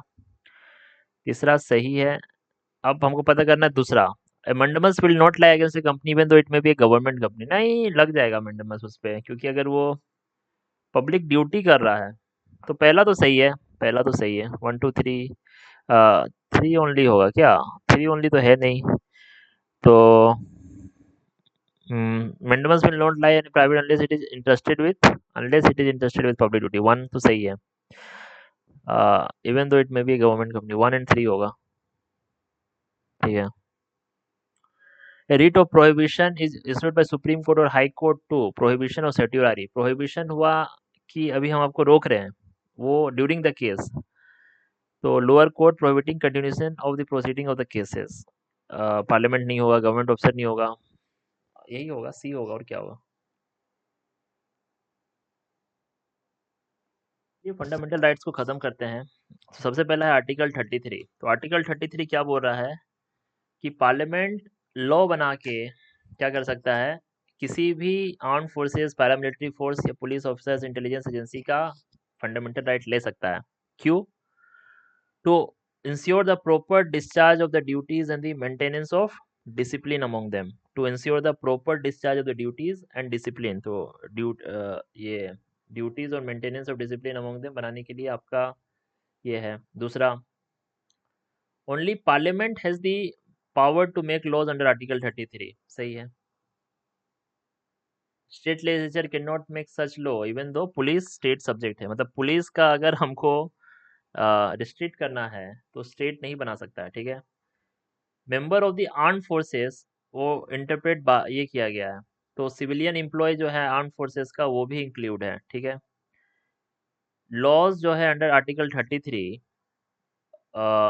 तीसरा सही है। अब हमको पता करना है दूसरा। Mandamus will not lie against a company even though it may be a government company. नहीं लग जाएगा मंडमस उस पे, क्योंकि अगर वो पब्लिक ड्यूटी कर रहा है। तो पहला तो सही है, पहला तो सही है। 1 2 3 3 ओनली होगा क्या? 3 ओनली तो है नहीं। तो Mendemus will not lie in private unless it is interested with public duty। One तो सही है। Even though it may B government company, 1 and 3 होगा, ठीक है। A writ of prohibition is issued by Supreme Court और High Court to prohibition और certiorari। prohibition हुआ कि अभी हम आपको रोक रहे हैं, वो ड्यूरिंग द केस। तो lower court prohibiting continuation of the proceeding of the cases. Parliament नहीं होगा, गवर्नमेंट ऑफिसर नहीं होगा, यही होगा, सी होगा, और क्या होगा? ये फंडामेंटल राइट्स को खत्म करते हैं। तो सबसे पहला है आर्टिकल 33। तो आर्टिकल 33 क्या बोल रहा है? कि पार्लियामेंट लॉ बना के क्या कर सकता है? किसी भी आर्म फोर्सेस, पैरामिलिट्री फोर्स या पुलिस ऑफिसर्स, इंटेलिजेंस एजेंसी का फंडामेंटल राइट ले सकता है। क्यों? To ensure the proper discharge of the duties and the maintenance of discipline among them. To ensure the proper discharge of the duties and discipline. तो ये duties और maintenance of discipline among them बनाने के लिए आपका ये है। दूसरा, only parliament has the power to make laws under article 33। सही है। State legislature can not make such law even though police state subject है। मतलब पुलिस का अगर हमको रिस्ट्रिक्ट करना है तो स्टेट नहीं बना सकता है, ठीक है। Member of the arm forces, वो इंटरप्रेट ये किया गया है, तो सिविलियन एम्प्लॉय जो है आर्म फोर्सेस का, वो भी इंक्लूड है, ठीक है। लॉज जो है अंडर आर्टिकल 33,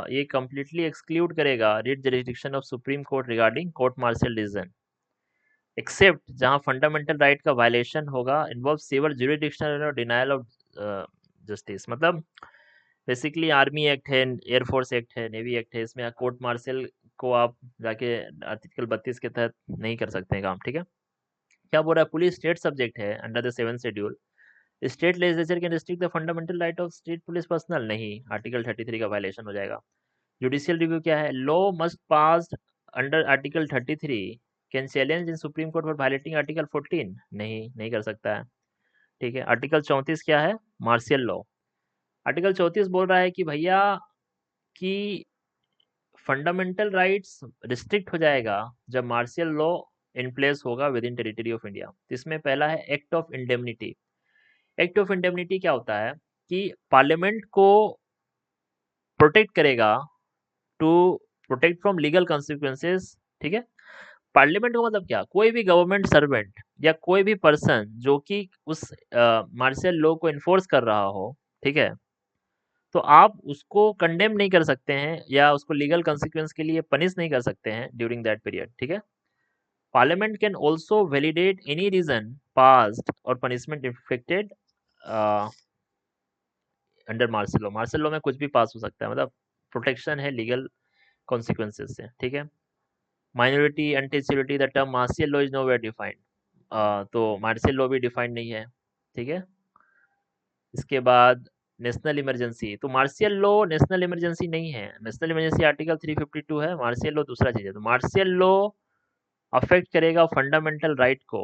ये कम्प्लीटली एक्सक्लूड करेगा writ jurisdiction of supreme court regarding court martial decision, except जहां फंडामेंटल राइट का वायलेशन होगा, इन्वॉल्व सिविल जुरिडिक्शन और डिनायल ऑफ जस्टिस। मतलब बेसिकली आर्मी एक्ट है, एयरफोर्स एक्ट है, नेवी एक्ट है, इसमें कोर्ट मार्शल को आप जाके आर्टिकल 32 के तहत नहीं कर सकते हैं काम, ठीक है। क्या बोल रहा है? पुलिस स्टेट सब्जेक्ट है under the 7th schedule. State legislature can restrict the fundamental right of state police personal. नहीं, आर्टिकल 33 का वायलेशन हो जाएगा। जुडिशियल रिव्यू क्या है? Law must pass under article 33 can challenge in supreme court for violating article 14। नहीं, नहीं कर सकता है, ठीक है। आर्टिकल 34 क्या है? Martial law. आर्टिकल 34 बोल रहा है कि भैया, कि फंडामेंटल राइट्स रिस्ट्रिक्ट हो जाएगा जब मार्शियल लॉ इन प्लेस होगा within territory of India. इसमें पहला है act of indemnity. Act of indemnity क्या होता है कि पार्लियामेंट को प्रोटेक्ट करेगा to protect from legal consequences. ठीक है, पार्लियामेंट का मतलब क्या, कोई भी गवर्नमेंट सर्वेंट या कोई भी पर्सन जो कि उस मार्शल लॉ को इन्फोर्स कर रहा हो, ठीक है, तो आप उसको कंडेम नहीं कर सकते हैं या उसको लीगल कॉन्सिक्वेंस के लिए पनिश नहीं कर सकते हैं ड्यूरिंग दैट पीरियड। ठीक है, parliament can also validate any reason passed or punishment inflicted under martial law. Martial law में कुछ भी पास हो सकता है, मतलब प्रोटेक्शन है लीगल कॉन्सिक्वेंसेस से। ठीक है, minority untouchability, the term martial law is nowhere defined. तो मार्शियल लॉ भी डिफाइंड नहीं है। ठीक है, इसके बाद नेशनल इमरजेंसी, तो मार्शियल लॉ नेशनल इमरजेंसी नहीं है। नेशनल इमरजेंसी आर्टिकल 352 है, मार्शियल लॉ दूसरा चीज है। तो मार्शियल लॉ अफेक्ट करेगा फंडामेंटल राइट को,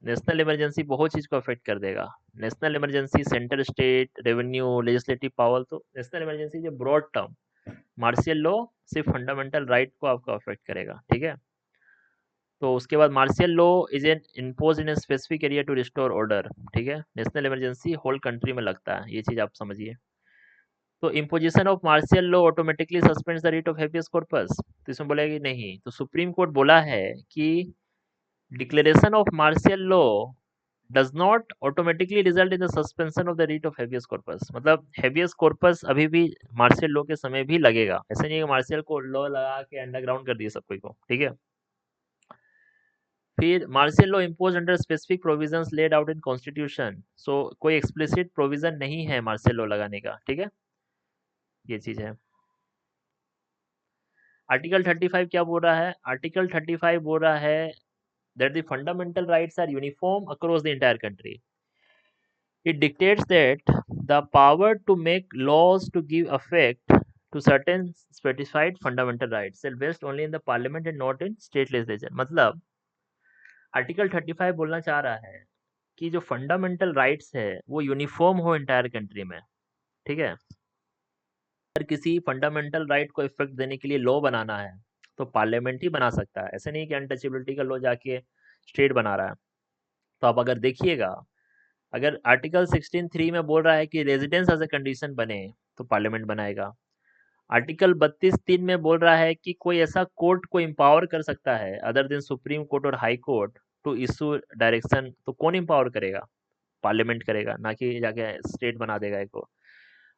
नेशनल इमरजेंसी बहुत चीज को अफेक्ट कर देगा। National emergency centre state revenue legislative power, तो नेशनल इमरजेंसी जो ब्रॉड टर्म, मार्शियल लॉ सिर्फ फंडामेंटल राइट को आपको अफेक्ट करेगा। ठीक है, तो उसके बाद martial law is an impose in specific area to restore order. ठीक है, नेशनल इमरजेंसी होल कंट्री में लगता है, ये चीज आप समझिए। तो imposition of martial law automatically suspends the writ of habeas corpus, तो इसमें बोला कि नहीं, तो सुप्रीम कोर्ट बोला है कि declaration of martial law does not automatically result in the suspension of the writ of habeas corpus. मतलब हेबियस कॉर्पस अभी भी मार्शियल लॉ के समय भी लगेगा, ऐसा नहीं है कि मार्शियल को लॉ लगा के अंडरग्राउंड कर दिए सब कोई को। ठीक है, फिर martial law impose under specific provisions laid out in constitution, so कोई एक्सप्लिसिट प्रोविजन नहीं है मार्शियल लॉ लगाने का। ठीक है, ये चीज है। आर्टिकल 35 क्या बोल रहा है, आर्टिकल 35 बोल रहा है that the fundamental rights are uniform across the entire country. It dictates that the power to make laws to give effect to certain specified fundamental rights shall vest only in the parliament and not in state legislation। मतलब article 35 बोलना चाह रहा है कि जो fundamental rights है वो uniform हो एंटायर कंट्री में। ठीक है, अगर किसी फंडामेंटल राइट को इफेक्ट देने के लिए लॉ बनाना है तो पार्लियामेंट ही बना सकता है, ऐसे नहीं कि अनटचेबिलिटी का लॉ जाके स्टेट बना रहा है। तो आप अगर देखिएगा, अगर आर्टिकल 16(3) में बोल रहा है कि रेजिडेंस एज ए कंडीशन बने तो पार्लियामेंट बनाएगा। आर्टिकल 32(3) में बोल रहा है कि कोई ऐसा कोर्ट को एम्पावर कर सकता है अदर देन सुप्रीम कोर्ट और high court to issue direction, तो कौन एम्पावर करेगा, पार्लियामेंट करेगा, ना कि जाके स्टेट बना देगा एक को।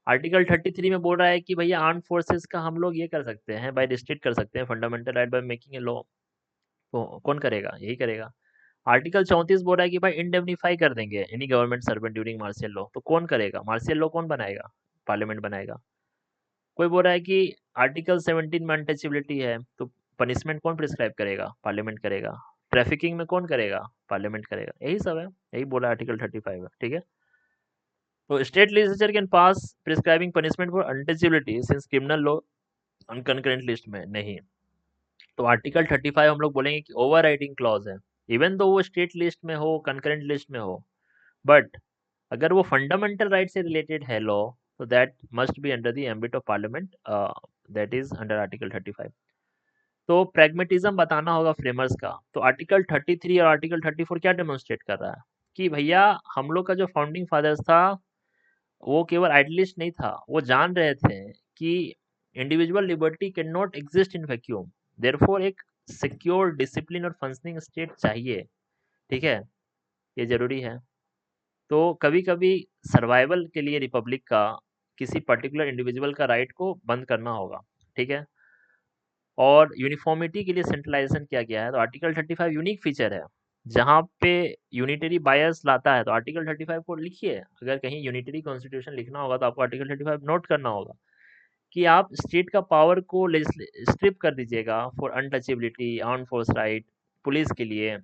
आर्टिकल 33 में बोल रहा है कि भैया आर्म फोर्सेस का हम लोग ये कर सकते हैं, बाय रिस्ट्रिक्ट कर सकते हैं fundamental right by making a law, तो कौन करेगा, यही करेगा। आर्टिकल 34 बोल रहा है कि भाई इंडेमनीफाई कर देंगे any government servant during martial law, तो कौन करेगा, मार्शियल लॉ कौन बनाएगा, पार्लियामेंट बनाएगा। कोई बोल रहा है कि आर्टिकल 17 में अनटचेबिलिटी है, तो पनिशमेंट कौन प्रिस्क्राइब करेगा, पार्लियामेंट करेगा। ट्रैफिकिंग में कौन करेगा, पार्लियामेंट करेगा। यही सब है, यही बोला आर्टिकल 35 है। ठीक है, तो state legislature can pass prescribing punishment for untouchability since criminal law in concurrent list में नहीं। तो आर्टिकल 35 हम लोग बोलेंगे कि ओवर राइडिंग क्लॉज है, इवन दो वो स्टेट लिस्ट में हो, कंकरेंट लिस्ट में हो, बट अगर वो फंडामेंटल राइट से रिलेटेड है लॉ, तो that must be under the ambit of parliament, that is under article 35। तो प्रैग्मेटिज्म बताना होगा फ्रेमर्स का। तो आर्टिकल 33 और आर्टिकल 34 क्या डेमोन्स्ट्रेट कर रहा है कि भैया हम लोग का जो फाउंडिंग फादर्स था वो केवल आइडियलिस्ट नहीं था, वो जान रहे थे कि individual liberty can not exist in vacuum, therefore एक सिक्योर डिसिप्लिन और फंक्शनिंग स्टेट चाहिए। ठीक है, ये जरूरी है। तो कभी कभी सर्वाइवल के लिए रिपब्लिक का किसी पर्टिकुलर इंडिविजुअल का राइट को बंद करना होगा। ठीक है, और यूनिफॉर्मिटी के लिए सेंट्रलाइजेशन किया गया है। तो आर्टिकल 35 यूनिक फीचर है जहाँ पे यूनिटरी बायस लाता है। तो आर्टिकल 35 को लिखिए, अगर कहीं यूनिटरी कॉन्स्टिट्यूशन लिखना होगा तो आपको आर्टिकल 35 नोट करना होगा कि आप स्टेट का पावर को स्ट्रिप कर दीजिएगा for untouchability, arm force right, police के लिए,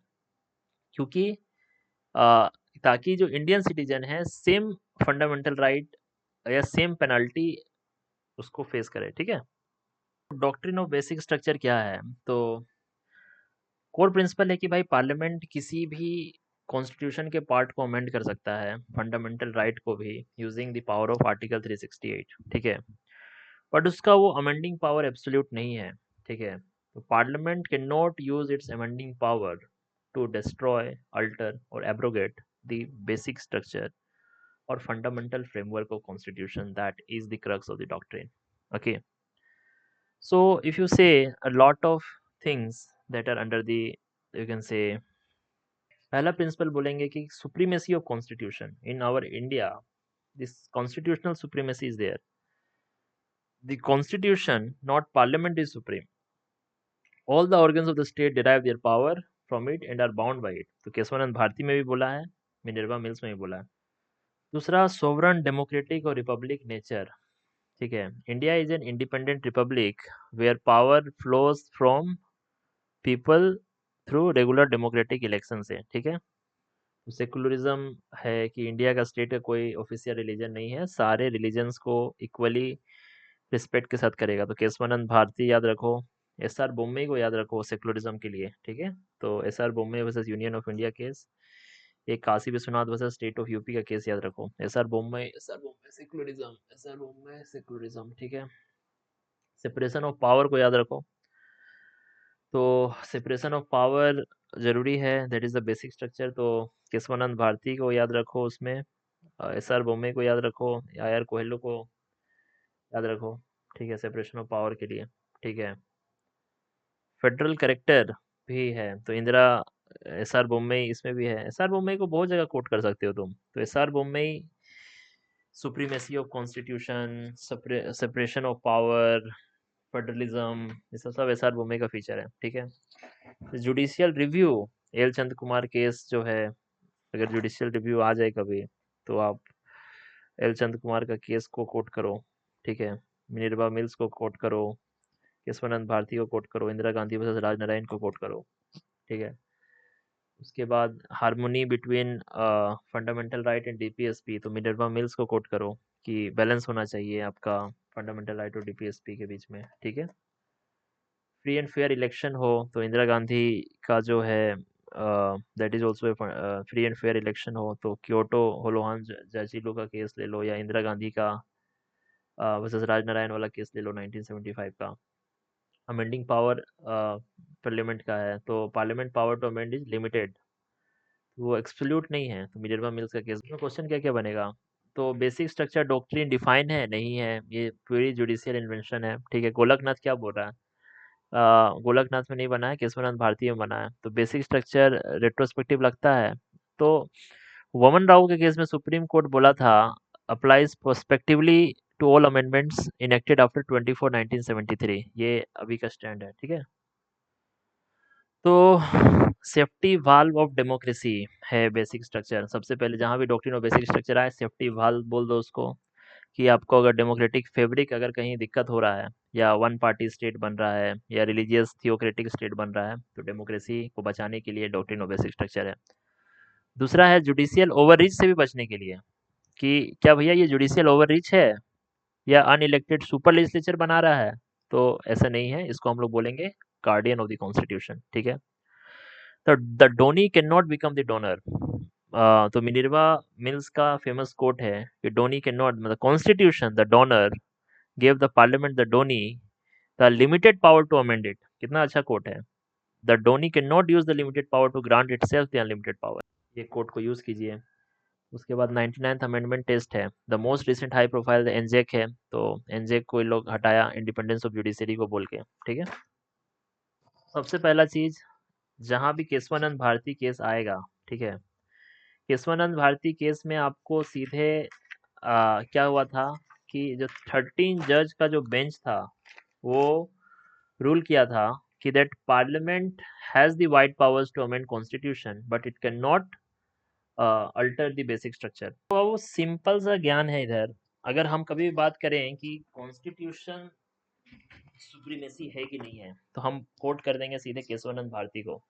क्योंकि अ, ताकि जो इंडियन सिटीजन है सेम फंडामेंटल राइट या सेम पेनल्टी उसको फेस करे। ठीक है, डॉक्ट्रिन ऑफ बेसिक स्ट्रक्चर क्या है, तो कोर प्रिंसिपल है कि भाई पार्लियामेंट किसी भी कॉन्स्टिट्यूशन के पार्ट को अमेंड कर सकता है, फंडामेंटल राइट को भी, using the power of article 368। ठीक है, बट उसका वो अमेंडिंग पावर एब्सोल्यूट नहीं है। ठीक है, तो parliament can not use it's amending power to destroy, alter, or abrogate the basic structure or fundamental framework of constitution that is the crux of the doctrine. Okay, so if you say a lot of things that are under the, you can say, पहला principle बोलेंगे कि supremacy of constitution in our India, this constitutional supremacy is there. The constitution, not parliament, is supreme. All the organs of the state derive their power from it and are bound by it. तो केशवानंद भारती में भी बोला है, Minerva mills में भी बोला है. दूसरा, सोवरन, डेमोक्रेटिक और रिपब्लिक नेचर. ठीक है, India is an independent republic where power flows from people through regular democratic election से. ठीक है, सेकुलरिज्म है कि इंडिया का स्टेट का कोई ऑफिशियल रिलीजन नहीं है, सारे रिलीजन्स को इक्वली रिस्पेक्ट के साथ करेगा. तो केशवानंद भारती याद रखो, एस आर बोम्मई को याद रखो सेकुलरिज्म के लिए. ठीक है, तो S R Bommai versus union of India case, एक Kashi Vishwanath versus state of UP का केस याद रखो. S R Bommai secularism, S R Bommai secularism. ठीक है, सेपरेशन ऑफ पावर को याद रखो. तो सेपरेशन ऑफ पावर जरूरी है, that is the basic structure. तो केशवानंद भारती को याद रखो, उसमें एस आर बोम्मई को याद रखो, आई आर कोहेलो को याद रखो. ठीक है, सेपरेशन ऑफ पावर के लिए. ठीक है, फेडरल करेक्टर भी है, तो इंदिरा, एस आर बोम्मई इसमें भी है. एस आर बोम्मई को बहुत जगह कोट कर सकते हो तुम. तो S R Bommai, supremacy of constitution, separation of power, federalism, ये सब एस आर बोम्मई का फीचर है. ठीक है, जुडिशियल रिव्यू, एल चंद कुमार केस जो है, अगर जुडिशियल रिव्यू आ जाए कभी तो आप एल चंद कुमार का केस को कोट करो. ठीक है, मिनर्वा मिल्स को कोट करो, केशवानंद भारती को कोट करो, इंदिरा गांधी वर्सेस राजनारायण को कोट करो. ठीक है, उसके बाद harmony between fundamental right and DPSP, तो मिनर्वा मिल्स को कोट करो कि बैलेंस होना चाहिए आपका फंडामेंटल राइट और डीपीएसपी के बीच में. ठीक है, फ्री एंड फेयर इलेक्शन हो, तो इंदिरा गांधी का जो है that is also free and fair election हो, तो क्योटो होलोहान जाचिलो का केस ले लो, या इंदिरा गांधी का वर्सेस राजनारायण वाला केस ले लो 1975 का. अमेंडिंग पावर पार्लियामेंट का है, तो parliament power to amend is limited, वो एक्सक्लूड नहीं है. तो मिनर्वा मिल्स का केस में क्वेश्चन क्या क्या बनेगा. तो बेसिक स्ट्रक्चर डॉक्ट्रिन डिफाइन है, नहीं है, ये पूरी जुडिशियल इन्वेंशन है. ठीक है, गोलकनाथ क्या बोल रहा है, गोलकनाथ में नहीं बना है, केशवानंद भारती में बना है. तो बेसिक स्ट्रक्चर रेट्रोस्पेक्टिव लगता है. तो वमन राव के केस में सुप्रीम कोर्ट बोला था applies prospectively to all amendments enacted after 24/1973, ये अभी का स्टैंड है. ठीक है, तो सेफ्टी वाल्व ऑफ डेमोक्रेसी है बेसिक स्ट्रक्चर. सबसे पहले जहां भी डॉक्ट्रिन ऑफ बेसिक स्ट्रक्चर आए, सेफ्टी वाल्व बोल दो उसको, कि आपको अगर डेमोक्रेटिक फैब्रिक अगर कहीं दिक्कत हो रहा है, या वन पार्टी स्टेट बन रहा है, या रिलीजियस थियोक्रेटिक स्टेट बन रहा है, तो डेमोक्रेसी को बचाने के लिए डॉक्ट्रिन ऑफ बेसिक स्ट्रक्चर है. दूसरा है जुडिशियल ओवररीच से भी बचने के लिए, कि क्या भैया ये जुडिशियल ओवररीच है या अनइलेक्टेड सुपर लेजिस्लेचर बना रहा है. तो ऐसा नहीं है, इसको हम लोग बोलेंगे गार्डियन ऑफ द कॉन्स्टिट्यूशन. ठीक है, तो the Downey can not become the donor. तो मिनर्वा मिल्स का फेमस कोट है कि डोनी कैन नॉट, मतलब constitution the donor gave the parliament the donee the limited power to amend it. कितना अच्छा कोट है. The donee cannot use the limited power to grant itself the unlimited power. ये quote को use कीजिए. उसके बाद 99th amendment test है. The most recent high profile NJAC है, तो एनजेक को लोग हटाया इंडिपेंडेंस ऑफ जुडिशरी को बोल के. ठीक है, सबसे पहला चीज, जहां भी केशवानंद भारती केस आएगा, ठीक है, केशवानंद भारती केस में आपको सीधे क्या हुआ था कि जो 13 जज का जो बेंच था, वो रूल किया था कि that parliament has the wide powers to amend constitution but it can not alter the basic structure. तो वो सिंपल सा ज्ञान है इधर. अगर हम कभी भी बात करें कि कॉन्स्टिट्यूशन सुप्रीमेसी है कि नहीं है, तो हम कोट कर देंगे सीधे केशवानंद भारती को.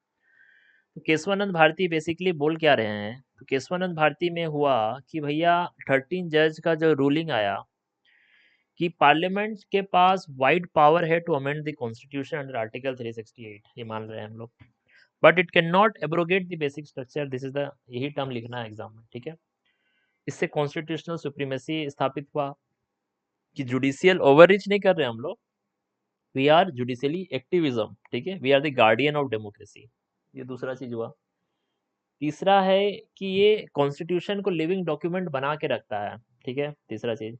तो केशवानंद भारती बेसिकली बोल क्या रहे हैं, तो केशवानंद भारती में हुआ कि भैया 13 जज का जो रूलिंग आया कि पार्लियामेंट के पास वाइड पावर है to amend the constitution under article 368, ये मान रहे हैं हम लोग, but it can not abrogate the basic structure. This is the, यही टर्म लिखना है एग्जाम में. ठीक है, इससे कॉन्स्टिट्यूशनल सुप्रीमेसी स्थापित हुआ कि जुडिशियल ओवररीच नहीं कर रहे हम लोग, वी आर जुडिशियली एक्टिविज्म. ठीक है, we are the guardian of democracy. ये दूसरा चीज हुआ. तीसरा है कि ये कॉन्स्टिट्यूशन को लिविंग डॉक्यूमेंट बना के रखता है, ठीक है, तीसरा चीज।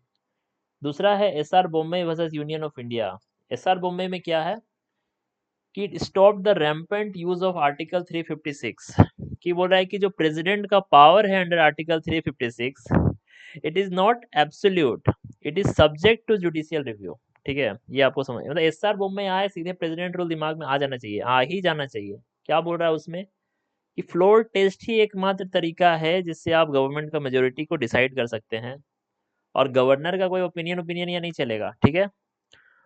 दूसरा है SR Bombay versus union of India. SR Bombay में क्या है कि it stop the rampant use of article 356, कि बोल रहा है कि जो प्रेसिडेंट का पावर है under article 356, it is not absolute, it is subject to judicial review. ठीक है, ये आपको समझ मतलब एसआर बोम्बे में आए सीधे प्रेसिडेंट रूल दिमाग में आ जाना चाहिए, आ ही जाना चाहिए। क्या बोल रहा है उसमें कि फ्लोर टेस्ट ही एकमात्र तरीका है जिससे आप गवर्नमेंट का मेजोरिटी को डिसाइड कर सकते हैं, और गवर्नर का कोई ओपिनियन ओपिनियन या नहीं चलेगा। ठीक है,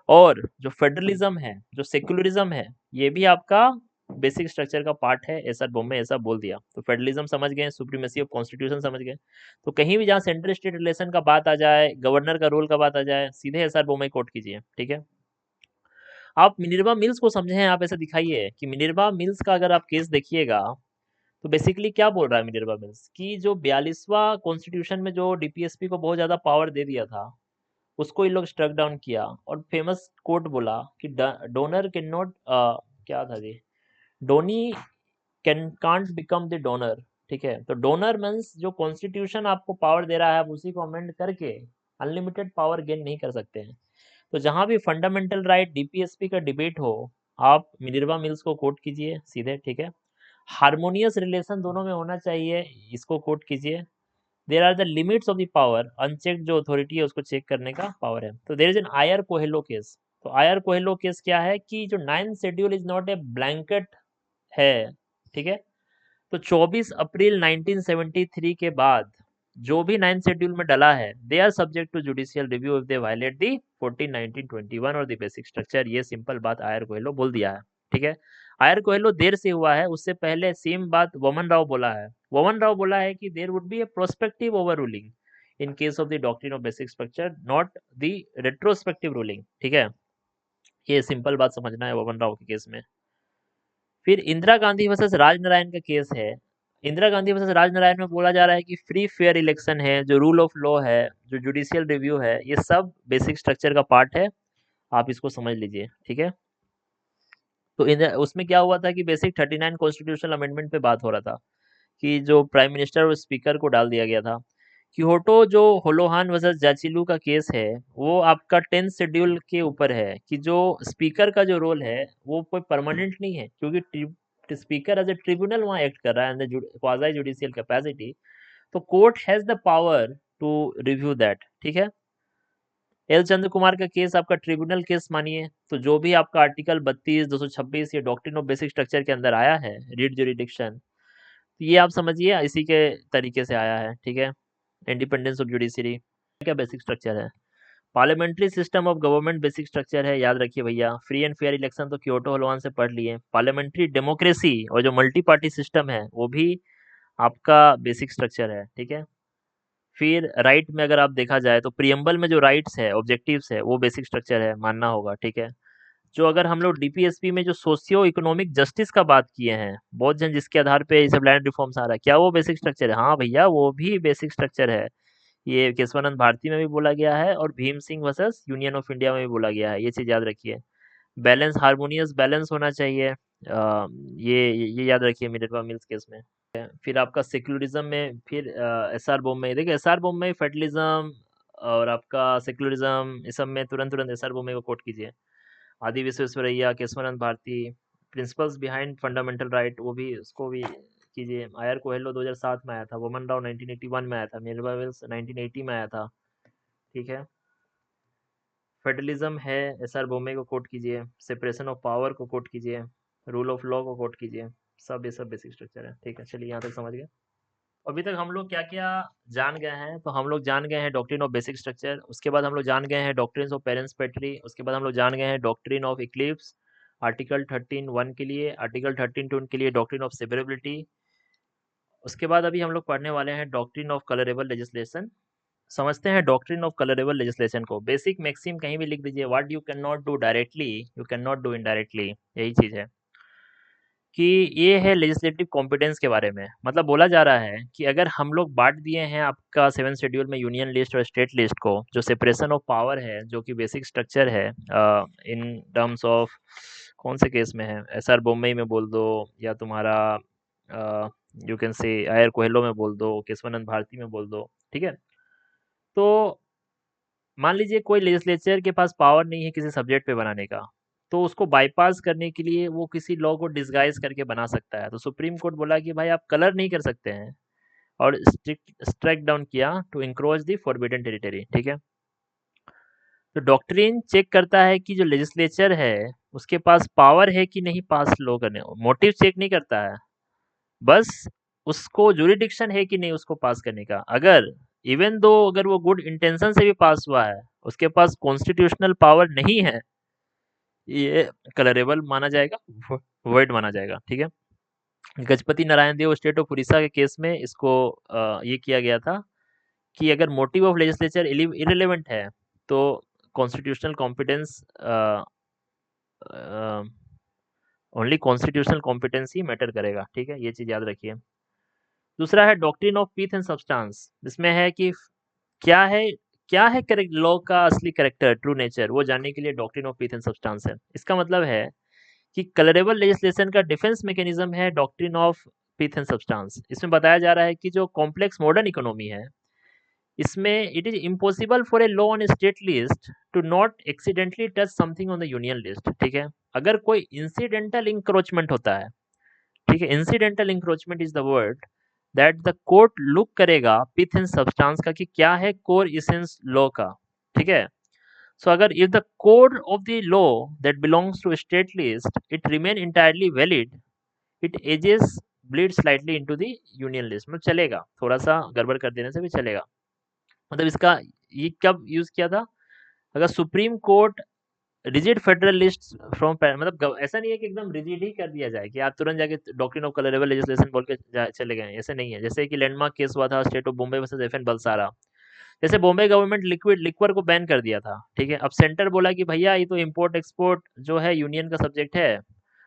और जो फेडरलिज्म है, जो सेक्युलरिज्म है, ये भी आपका बेसिक स्ट्रक्चर का पार्ट है। एसआर बोम्बे ऐसा बोल दिया तो फेडरलिज्म समझ गए, सुप्रीमेसी ऑफ कॉन्स्टिट्यूशन समझ गए। तो कहीं भी जहाँ सेंट्रल स्टेट रिलेशन का बात आ जाए, गवर्नर का रोल का बात आ जाए, सीधे एसआर बोम्बे कोट कीजिए। ठीक है, आप मिनर्वा मिल्स को समझे हैं, आप ऐसे दिखाइए कि मिनर्वा मिल्स का अगर आप केस देखिएगा तो बेसिकली क्या बोल रहा है मिनर्वा मिल्स कि जो 42वां कॉन्स्टिट्यूशन में जो डीपीएसपी को बहुत ज्यादा पावर दे दिया था, उसको इन लोग स्ट्रक डाउन किया, और फेमस कोट बोला कि डोनर कैन नॉट, क्या था जी, donee can't become the donor. ठीक है, तो डोनर मीन्स जो कॉन्स्टिट्यूशन आपको पावर दे रहा है, आप उसी को अमेंड करके अनलिमिटेड पावर गेन नहीं कर सकते हैं। तो जहां भी फंडामेंटल राइट डीपीएसपी का डिबेट हो, आप मिनर्वा मिल्स को कोट कीजिए सीधे। ठीक है, हार्मोनियस रिलेशन दोनों में होना चाहिए, इसको कोट कीजिए। There are the limits of the power, uncheck जो अथॉरिटी है उसको चेक करने का पावर है। तो there is an IR Coelho case. तो आयर कोहेलो केस क्या है कि जो 9th schedule is not a blanket है। ठीक है, तो 24 अप्रैल 1973 के बाद जो भी 9th शेड्यूल में डला है, they are subject to judicial review if they violate the 14, 1921 और द बेसिक स्ट्रक्चर। ये सिंपल बात आयर कोहेलो बोल दिया है। ठीक है, आयर कोहेलो देर से हुआ है, उससे पहले सेम बात वमन राव बोला है। वमन राव बोला है कि there would be A prospective over ruling in case of the doctrine of basic structure, not the retrospective ruling. ठीक है, ये सिंपल बात समझना है वमन राव के केस में। फिर इंदिरा गांधी वर्सेस राजनारायण का केस है। इंदिरा गांधी वर्सेस राजनारायण में बोला जा रहा है कि फ्री फेयर इलेक्शन है, जो रूल ऑफ लॉ है, जो जुडिशियल रिव्यू है, ये सब बेसिक स्ट्रक्चर का पार्ट है, आप इसको समझ लीजिए। ठीक है, तो उसमें क्या हुआ था कि बेसिक 39 कॉन्स्टिट्यूशनल अमेंडमेंट पे बात हो रहा था कि जो प्राइम मिनिस्टर और स्पीकर को डाल दिया गया था। क्योटो जो होलोहान वर्सेस जाचिलू का केस है, वो आपका 10th शेड्यूल के ऊपर है कि जो स्पीकर का जो रोल है वो कोई परमानेंट नहीं है, क्योंकि स्पीकर एज ए ट्रिब्यूनल वहाँ एक्ट कर रहा है एज क्वाजी जुडिशियल कैपेसिटी। तो court has the power to review that. ठीक है, एल चंद्र कुमार का केस आपका ट्रिब्यूनल केस मानिए, तो जो भी आपका आर्टिकल 32, 226 या डॉक्ट्रिन ऑफ बेसिक स्ट्रक्चर के अंदर आया है, रीड जुरिडिक्शन, तो ये आप समझिए इसी के तरीके से आया है। ठीक है, इंडिपेंडेंस ऑफ जुडिशरी क्या बेसिक स्ट्रक्चर है, parliamentary system of government basic structure है, याद रखिए भैया। फ्री एंड फेयर इलेक्शन तो क्योटो हलवान से पढ़ लिए। पार्लियामेंट्री डेमोक्रेसी और जो मल्टी पार्टी सिस्टम है वो भी आपका बेसिक स्ट्रक्चर है। ठीक है, फिर राइट में अगर आप देखा जाए तो प्रियम्बल में जो राइट्स है, ऑब्जेक्टिव्स है, वो बेसिक स्ट्रक्चर है, मानना होगा। ठीक है, जो अगर हम लोग डीपीएसपी में जो सोशियो इकोनॉमिक जस्टिस का बात किए हैं, बहुत जन जिसके आधार पे ये सब लैंड रिफॉर्म्स आ रहा है, क्या वो बेसिक स्ट्रक्चर है? हाँ भैया, वो भी बेसिक स्ट्रक्चर है। ये केशवानंद भारती में भी बोला गया है और Bhim Singh versus union of India में भी बोला गया है, ये चीज याद रखिए। बैलेंस, हार्मोनियस बैलेंस होना चाहिए, ये याद रखिए मिनर्वा मिल्स केस में। फिर आपका सेक्युलरिज्म में, फिर एसआर बोम्बे, देखिए एसआर बोम्बे फेडरलिज्म और आपका सेक्युलरिज्म, इस सब में तुरंत तुरंत एसआर बोम्बे को कोट कीजिए। आदि Visvesvaraya, Kesavananda Bharati, principles behind fundamental right, वो भी उसको भी कीजिए। आयर कोहेलो 2007 में आया था, वोमन राव 1981 में आया था, मिनर्वा मिल्स 1980 में आया था। ठीक है, फेडरलिज्म है, एसआर बोम्बे को कोट कीजिए, सेपरेशन ऑफ पावर को कोट कीजिए, रूल ऑफ लॉ को कोट कीजिए, सब ये सब बेसिक स्ट्रक्चर है। ठीक है, चलिए यहाँ तक समझ गए। अभी तक हम लोग क्या क्या जान गए हैं, तो हम लोग जान गए हैं डॉक्ट्रिन ऑफ बेसिक स्ट्रक्चर, उसके बाद हम लोग जान गए हैं डॉक्ट्रिन ऑफ पेरेंट्स पेट्री, उसके बाद हम लोग जान गए हैं डॉक्ट्रिन ऑफ इक्लिप्स, आर्टिकल 13(1) के लिए, आर्टिकल 13(2) के लिए डॉक्ट्रिन ऑफ सेवरेबिलिटी। उसके बाद अभी हम लोग पढ़ने वाले हैं डॉक्ट्रिन ऑफ कलरेबल लेजिस्लेशन। समझते हैं डॉक्ट्रिन ऑफ कलरेबल लेजिस्लेशन को। बेसिक मैक्सिम कहीं भी लिख दीजिए, what you can not do directly you can not do indirectly, यही चीज है कि ये है लेजिस्लेटिव कॉम्पिटेंस के बारे में। मतलब बोला जा रहा है कि अगर हम लोग बांट दिए हैं आपका 7th शेड्यूल में यूनियन लिस्ट और स्टेट लिस्ट को, जो सेपरेशन ऑफ पावर है, जो कि बेसिक स्ट्रक्चर है इन टर्म्स ऑफ कौन से केस में है, एसआर बोम्बे में बोल दो या तुम्हारा you can say Eyre Coelho में बोल दो, केशवानंद भारती में बोल दो, ठीक है। तो मान लीजिए कोई लेजिस्लेचर के पास पावर नहीं है किसी सब्जेक्ट पे बनाने का, तो उसको बाईपास करने के लिए वो किसी लॉ को डिसगाइज करके बना सकता है। तो सुप्रीम कोर्ट बोला कि भाई आप कलर नहीं कर सकते हैं, और स्ट्रिक्ट स्ट्राइक डाउन किया to encroach the forbidden territory, ठीक है। तो डॉक्ट्रिन चेक करता है कि जो लेजिस्लेचर है उसके पास पावर है कि नहीं पास लॉ करने, मोटिव चेक नहीं करता है, बस उसको जुरिडिक्शन है कि नहीं उसको पास करने का। अगर इवन दो अगर वो गुड इंटेंशन से भी पास हुआ है, उसके पास कॉन्स्टिट्यूशनल पावर नहीं है, ये कलरेबल माना जाएगा, वॉइड माना जाएगा, ठीक है। गजपति नारायण देव स्टेट ऑफ उड़ीसा के केस में इसको ये किया गया था कि अगर मोटिव ऑफ लेजिस्लेचर इरेलेवेंट है तो constitutional competence only constitutional competence ही मैटर करेगा, ठीक है, ये चीज याद रखिए। दूसरा है doctrine of pith and substance. इसमें है कि क्या है क्या है करेक्ट लॉ का असली करेक्टर, ट्रू नेचर, वो जानने के लिए doctrine of pith and substance है। इसका मतलब है कि कलरेबल लेजिस्लेशन का डिफेंस मैकेनिज्म है doctrine of pith and substance. इसमें बताया जा रहा है कि जो कॉम्प्लेक्स मॉडर्न इकोनॉमी है, इसमें it is impossible for a law on state list to not accidentally touch something on the union list, ठीक है। अगर कोई इंसिडेंटल इंक्रोचमेंट होता है, ठीक है, incidental encroachment is the word that the court look करेगा पिथ एंड सब्सटेंस का कि क्या है कोर इसेंस लॉ का, ठीक है। सो अगर if the code of the law that belongs to state list it remain entirely valid, it edges bleed slightly into the union list, मतलब चलेगा, थोड़ा सा गड़बड़ कर देने से भी चलेगा। मतलब इसका ये कब यूज किया था, अगर supreme court rigid federalist from, मतलब ऐसा नहीं है कि एकदम रिजिड ही कर दिया जाए कि आप तुरंत जाके डॉक्ट्रिन ऑफ कलरेबल लेजिस्लेशन बोल के चले गए, ऐसे नहीं है। जैसे कि लैंडमार्क केस हुआ था state of Bombay versus F N Balsara. जैसे बॉम्बे गवर्नमेंट लिक्वर को बैन कर दिया था, ठीक है। अब सेंटर बोला कि भैया ये तो इम्पोर्ट एक्सपोर्ट जो है यूनियन का सब्जेक्ट है,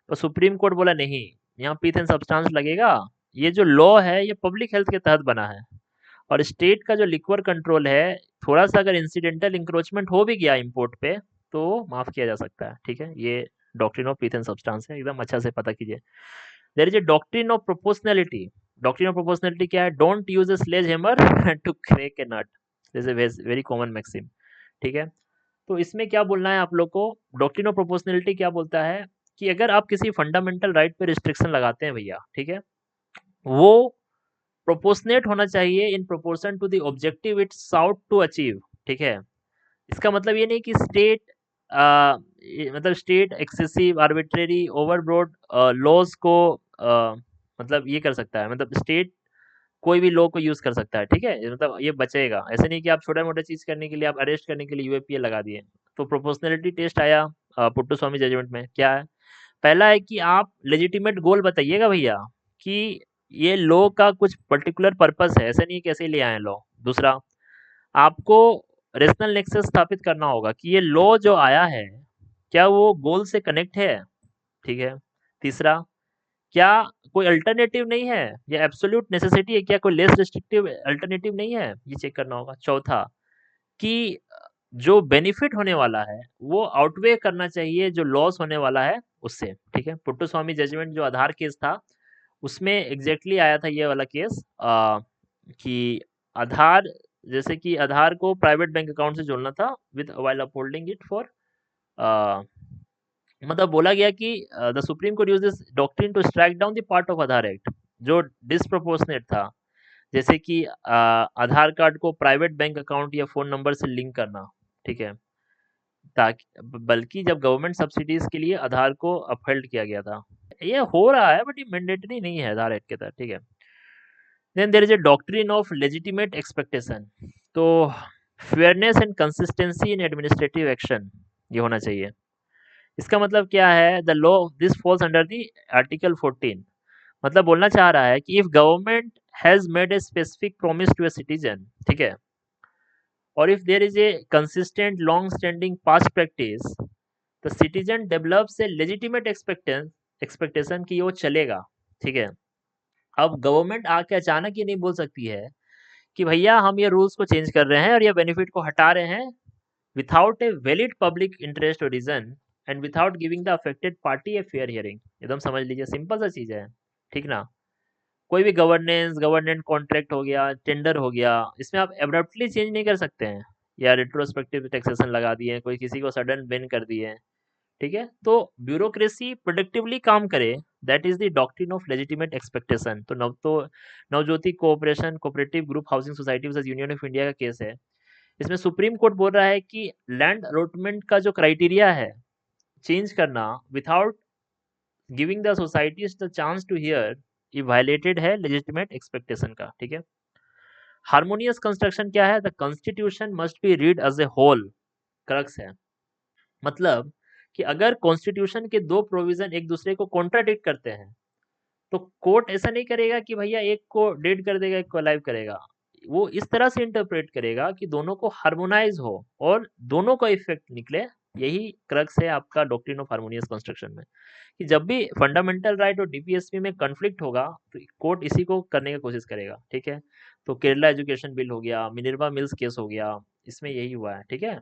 तो सुप्रीम कोर्ट बोला नहीं, यहाँ पीथ एंड सब्सटेंस लगेगा, ये जो लॉ है ये पब्लिक हेल्थ के तहत बना है, और स्टेट का जो लिक्वर कंट्रोल है, थोड़ा सा अगर इंसिडेंटल इंक्रोचमेंट हो भी गया इंपोर्ट पे तो माफ किया जा सकता है, ठीक है। ये doctrine of pith and substance है, एकदम अच्छा से पता कीजिए। There is a doctrine of proportionality. Doctrine of proportionality क्या है, don't use a sledge hammer to crack a nut, this is very common maxim, ठीक है। तो इसमें क्या बोलना है आप लोग को, डॉक्ट्रिन ऑफ प्रोपोर्शनैलिटी क्या बोलता है कि अगर आप किसी फंडामेंटल राइट पे रिस्ट्रिक्शन लगाते हैं भैया, ठीक है, वो प्रोपोर्शनेट होना चाहिए in proportion to the objective it sought to achieve, ठीक है। इसका मतलब ये नहीं कि स्टेट मतलब state excessive arbitrary overbroad laws को मतलब ये कर सकता है, मतलब स्टेट कोई भी लॉ को यूज कर सकता है, ठीक है। मतलब ये बचेगा, ऐसे नहीं कि आप छोटा मोटा चीज करने के लिए आप अरेस्ट करने के लिए यूएपीए लगा दिए। तो प्रोपोर्शनैलिटी टेस्ट आया पुट्टू स्वामी जजमेंट में, क्या है, पहला है कि आप लेजिटिमेट गोल बताइएगा भैया कि ये लॉ का कुछ पर्टिकुलर पर्पस है, ऐसे नहीं कैसे ले आए लॉ। दूसरा, आपको रेशनल नेक्सस स्थापित करना होगा कि ये लॉ जो आया है क्या वो गोल से कनेक्ट है, ठीक है। तीसरा, क्या कोई अल्टरनेटिव नहीं है, या एब्सोल्यूट नेसेसिटी है, क्या कोई लेस रिस्ट्रिक्टिव अल्टरनेटिव नहीं है, ये चेक करना होगा। चौथा, कि जो बेनिफिट होने वाला है वो आउटवे करना चाहिए जो लॉस होने वाला है उससे, ठीक है। पुट्टू स्वामी जजमेंट जो आधार केस था उसमें एग्जैक्टली आया था ये वाला केस कि आधार, जैसे कि आधार को प्राइवेट बैंक अकाउंट से जोड़ना था with while upholding it for, मतलब बोला गया कि the supreme court use this doctrine to strike down the part of Aadhaar act जो डिसप्रोपोर्शनेट था, जैसे कि आधार कार्ड को प्राइवेट बैंक अकाउंट या फोन नंबर से लिंक करना, ठीक है, ताकि बल्कि जब गवर्नमेंट सब्सिडीज के लिए आधार को अपहेल्ड किया गया था। ये हो रहा है बट ये मैंडेटरी नहीं है आधार एक्ट के तहत, ठीक है। Then there is a doctrine of legitimate expectation. तो fairness and consistency in administrative action ये होना चाहिए। इसका मतलब क्या है, the law this falls under the article 14। मतलब बोलना चाह रहा है कि if government has made a specific promise to a citizen, ठीक है, और if there is a consistent long standing past practice, the citizen develops a legitimate expectation कि वो चलेगा, ठीक है। अब गवर्नमेंट आके अचानक ये नहीं बोल सकती है कि भैया हम ये रूल्स को चेंज कर रहे हैं और ये बेनिफिट को हटा रहे हैं without a valid public interest और reason and without giving the affected party a fair hearing. एकदम समझ लीजिए, सिंपल सा चीज है, ठीक ना। कोई भी गवर्नेंस कॉन्ट्रैक्ट हो गया, टेंडर हो गया, इसमें आप एब्रप्टली चेंज नहीं कर सकते हैं, या रिट्रोस्पेक्टिव टैक्सेशन लगा दिए, कोई किसी को सडन बैन कर दिए, ठीक है। तो ब्यूरोक्रेसी प्रोडक्टिवली काम करे, that is the doctrine of legitimate expectation. तो Navjyoti cooperation cooperative group housing society versus union of India का केस है। इसमें सुप्रीम कोर्ट बोल रहा है कि लैंड अलॉटमेंट का जो क्राइटेरिया है चेंज करना without giving the societies the chance to hear, ये वायलेटेड है लेजिटिमेट एक्सपेक्टेशन का, ठीक है। हार्मोनियस कंस्ट्रक्शन क्या है? The constitution must be read as a whole, crux है। मतलब कि अगर कॉन्स्टिट्यूशन के दो प्रोविजन एक दूसरे को कॉन्ट्राडिक्ट करते हैं तो कोर्ट ऐसा नहीं करेगा कि भैया एक को डेड कर देगा एक को अलाइव करेगा, वो इस तरह से इंटरप्रेट करेगा कि दोनों को हार्मोनाइज हो और दोनों का इफेक्ट निकले। यही क्रक्स है आपका डॉक्ट्रिन ऑफ हार्मोनियस कंस्ट्रक्शन में, कि जब भी फंडामेंटल राइट और डीपीएसपी में कॉन्फ्लिक्ट होगा तो कोर्ट इसी को करने की कोशिश करेगा, ठीक है। तो केरला एजुकेशन बिल हो गया, मिनर्वा मिल्स केस हो गया, इसमें यही हुआ है, ठीक है।